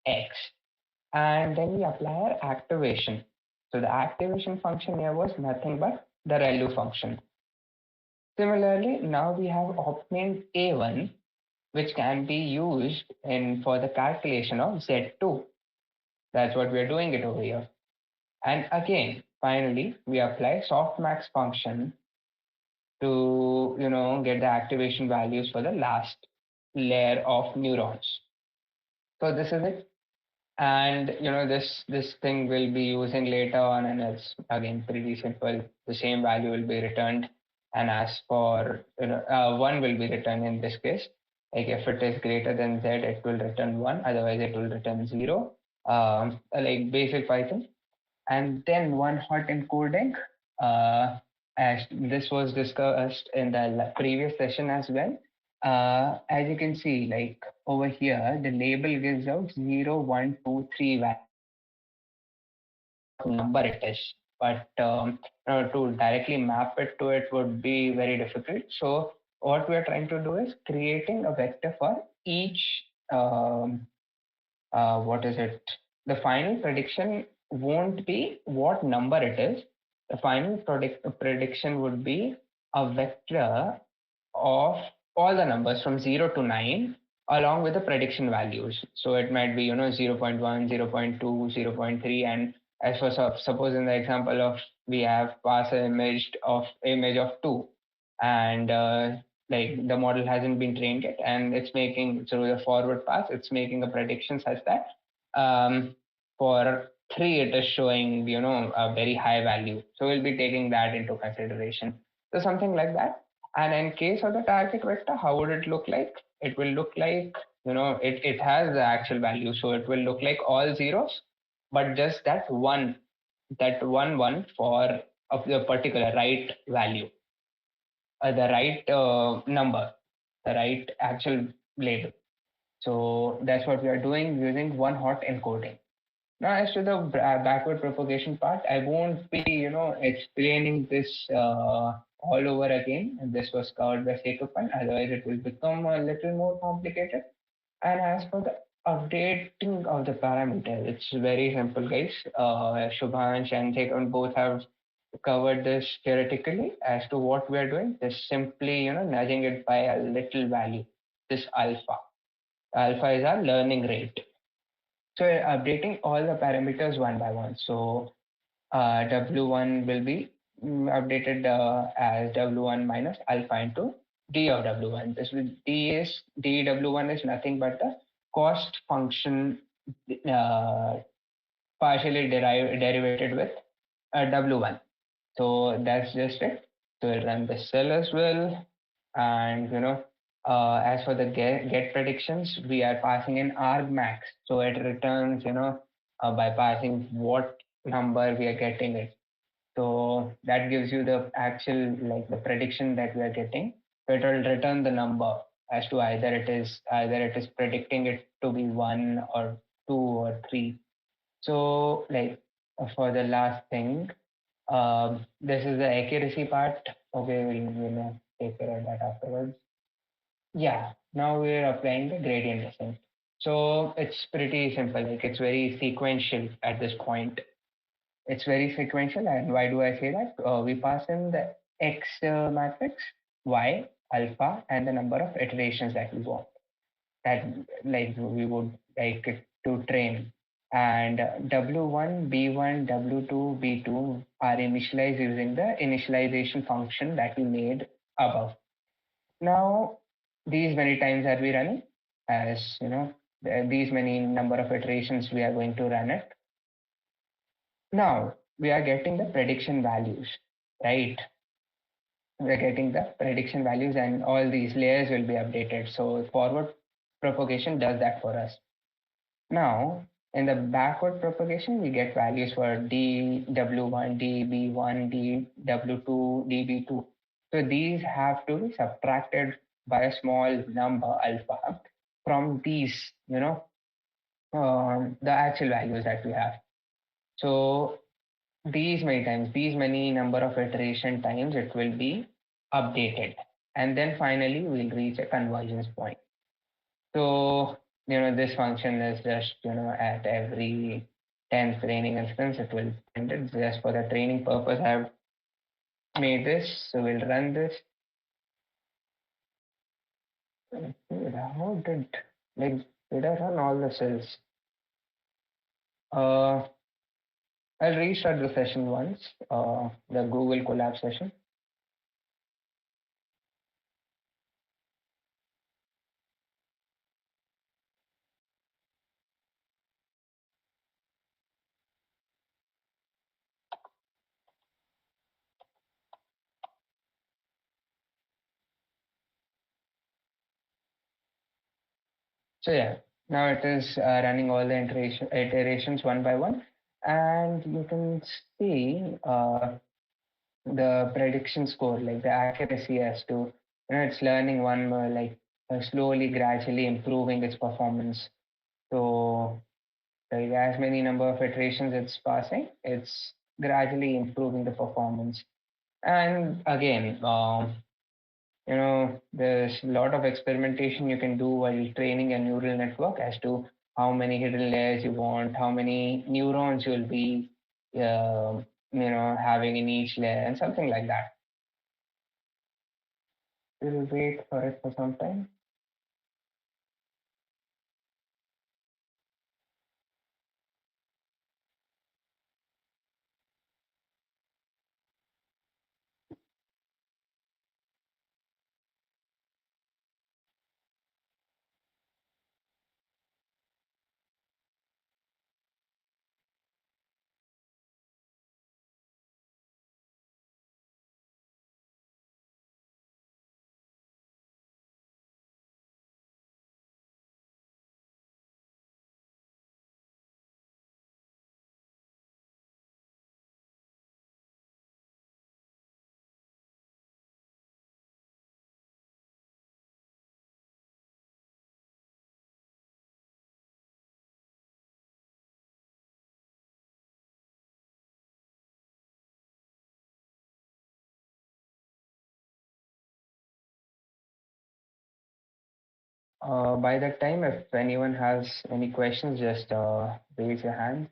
S2: X. And then we apply our activation. So the activation function here was nothing but the ReLU function. Similarly, now we have obtained A1, which can be used for the calculation of Z2. That's what we're doing it over here. And again, finally, we apply softmax function to get the activation values for the last layer of neurons. So this is it. And this thing will be using later on, and it's again pretty simple. The same value will be returned, and as for one will be returned in this case. Like if it is greater than z, it will return one. Otherwise, it will return zero. Like basic Python. And then one hot encoding, as this was discussed in the previous session as well. As you can see, like over here, the label gives out 0, 1, 2, 3 value number it is. But to directly map it to it would be very difficult. So what we are trying to do is creating a vector for each, what is it? The final prediction won't be what number it is. The final prediction would be a vector of all the numbers from 0 to 9 along with the prediction values. So it might be, 0 0.1, 0 0.2, 0 0.3. And as for suppose in the example of we have pass an image of 2, and like the model hasn't been trained yet, and it's making through the forward pass, it's making a prediction such that for 3 it is showing, a very high value. So we'll be taking that into consideration. So something like that. And in case of the target vector, how would it look like? It will look like, it has the actual value. So it will look like all zeros, but just that one for of the particular right value, the right number, the right actual label. So that's what we are doing using one hot encoding. Now, as to the backward propagation part, I won't be, explaining this all over again. This was covered by Sekkappan, otherwise it will become a little more complicated. And as for the updating of the parameter, it's very simple, guys. Shubhansh and Sekkappan both have covered this theoretically as to what we are doing. Just simply, nudging it by a little value, this alpha. Alpha is our learning rate. So updating all the parameters one by one. So W1 will be updated as W1 minus alpha into D of W1. This will DW1 is nothing but the cost function uh, partially derivated with W1. So that's just it. So we'll run the cell as well. And as for the get predictions, we are passing in argmax. So it returns, by passing what number we are getting it. So that gives you the actual, like the prediction that we are getting. So it will return the number as to either it is predicting it to be 1 or 2 or 3. So like for the last thing, this is the accuracy part. Okay, we'll take care of that afterwards. Yeah, now we're applying the gradient descent. So it's pretty simple, like it's very sequential at this point. It's very sequential, and why do I say that? We pass in the X matrix, Y, alpha, and the number of iterations that we want, that like we would like it to train. And W1, B1, W2, B2 are initialized using the initialization function that we made above. Now, these many times are we running, as these many number of iterations we are going to run it. Now, we are getting the prediction values, right? We're getting the prediction values, and all these layers will be updated. So forward propagation does that for us. Now, in the backward propagation, we get values for DW1, DB1, DW2, DB2. So these have to be subtracted by a small number alpha from these, the actual values that we have. So these many times, these many number of iteration times, it will be updated. And then finally, we'll reach a convergence point. So, this function is just, at every 10th training instance, it will print it. Just for the training purpose, I have made this. So we'll run this. How did I run all the cells? I'll restart the session once, the Google Colab session. So yeah, now it is running all the iterations one by one, and you can see the prediction score, like the accuracy as to, it's learning one more, like slowly, gradually improving its performance. So like as many number of iterations it's passing, it's gradually improving the performance. And again, there's a lot of experimentation you can do while training a neural network as to how many hidden layers you want, how many neurons you'll be having in each layer and something like that. We'll wait for it for some time. By that time, if anyone has any questions, just raise your hand.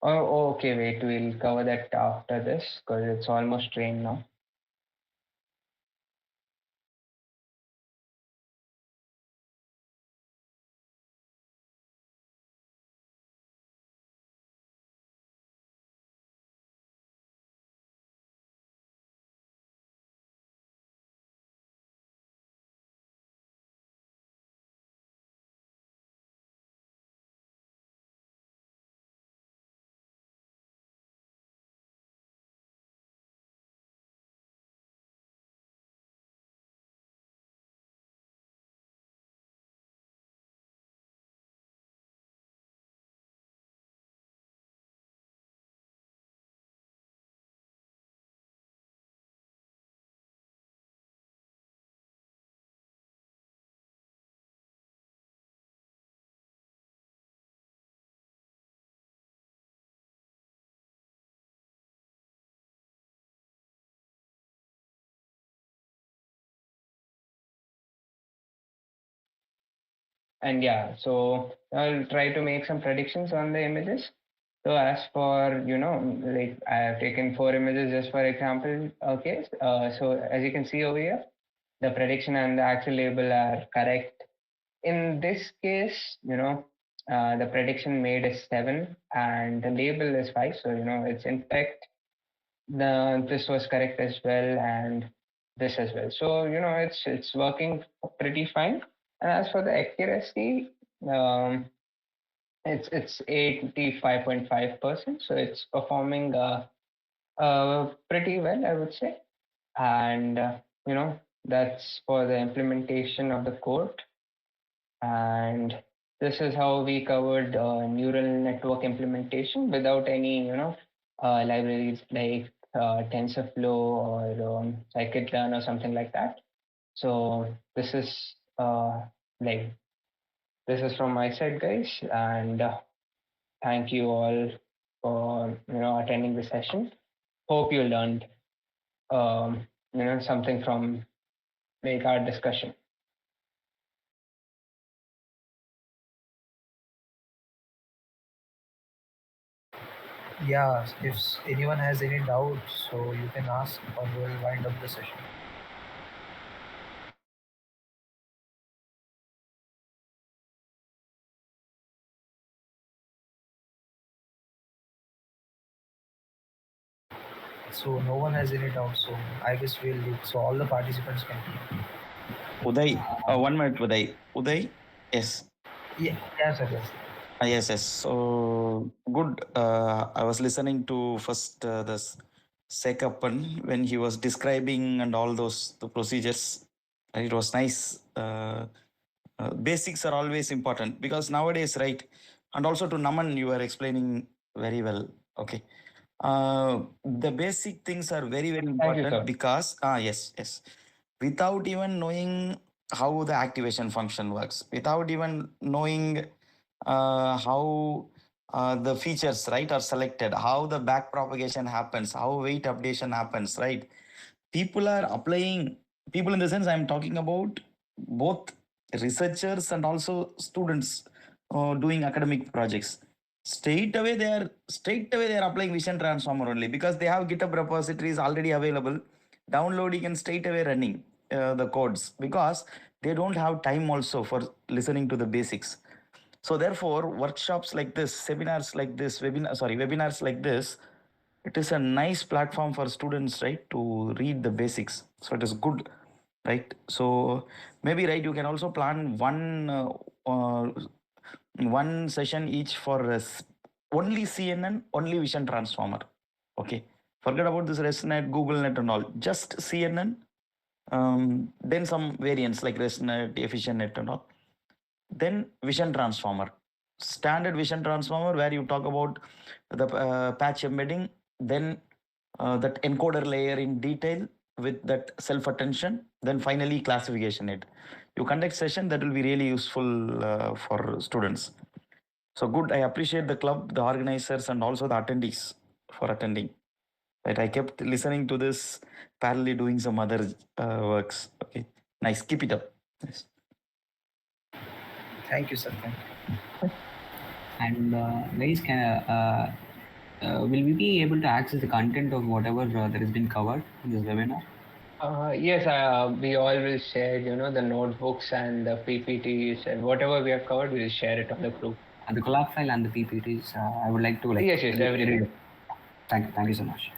S2: Oh, okay, wait, we'll cover that after this because it's almost rain now. And yeah, so I'll try to make some predictions on the images. So as for, like I have taken 4 images just for example. Okay, so as you can see over here, the prediction and the actual label are correct. In this case, the prediction made is 7 and the label is 5. So, it's in fact, this was correct as well and this as well. So, it's working pretty fine. And as for the accuracy, um, it's 85.5%. So it's performing pretty well, I would say. And that's for the implementation of the code. And this is how we covered neural network implementation without any libraries like TensorFlow or scikit-learn or something like that. So this is like this is from my side, guys, and thank you all for attending the session. Hope you learned something from like our discussion.
S1: Yeah, if anyone has any doubts, so you can ask or we'll wind up the session. So no one has any doubts, so I guess we'll leave. So all the participants can.
S7: Uday, 1 minute, Uday. Uday, yes.
S1: Yeah, yes, sir, yes.
S7: Yes, yes. So good. I was listening to first this Sekkappan when he was describing and all those the procedures. It was nice. Basics are always important because nowadays, right? And also to Naman, you are explaining very well. Okay. The basic things are very, very important because yes, without even knowing how the activation function works, without even knowing how the features right are selected, how the back propagation happens, how weight updation happens, right? People are applying. People in the sense I'm talking about both researchers and also students doing academic projects. straight away they are applying vision transformer only, because they have GitHub repositories already available, downloading and straight away running the codes, because they don't have time also for listening to the basics. So therefore, workshops like this, seminars like this, webinars like this, it is a nice platform for students, right, to read the basics. So it is good, right? So maybe, right, you can also plan one session each for only CNN, only vision transformer. Okay, forget about this ResNet, GoogleNet and all. Just CNN, then some variants like ResNet, EfficientNet and all. Then vision transformer, standard vision transformer, where you talk about the patch embedding, then that encoder layer in detail with that self attention, then finally classification it. You conduct session that will be really useful for students. So good. I appreciate the club, the organizers, and also the attendees for attending. Right, I kept listening to this, parallelly doing some other works. Okay, nice. Keep it up. Nice.
S1: Thank you, sir. Thank you.
S4: And guys, will we be able to access the content of whatever that has been covered in this webinar?
S2: Yes, we all will share, the notebooks and the PPTs and whatever we have covered, we will share it on the group.
S4: And the collab file and the PPTs, I would like to
S2: Yes, everything.
S4: Thank you so much.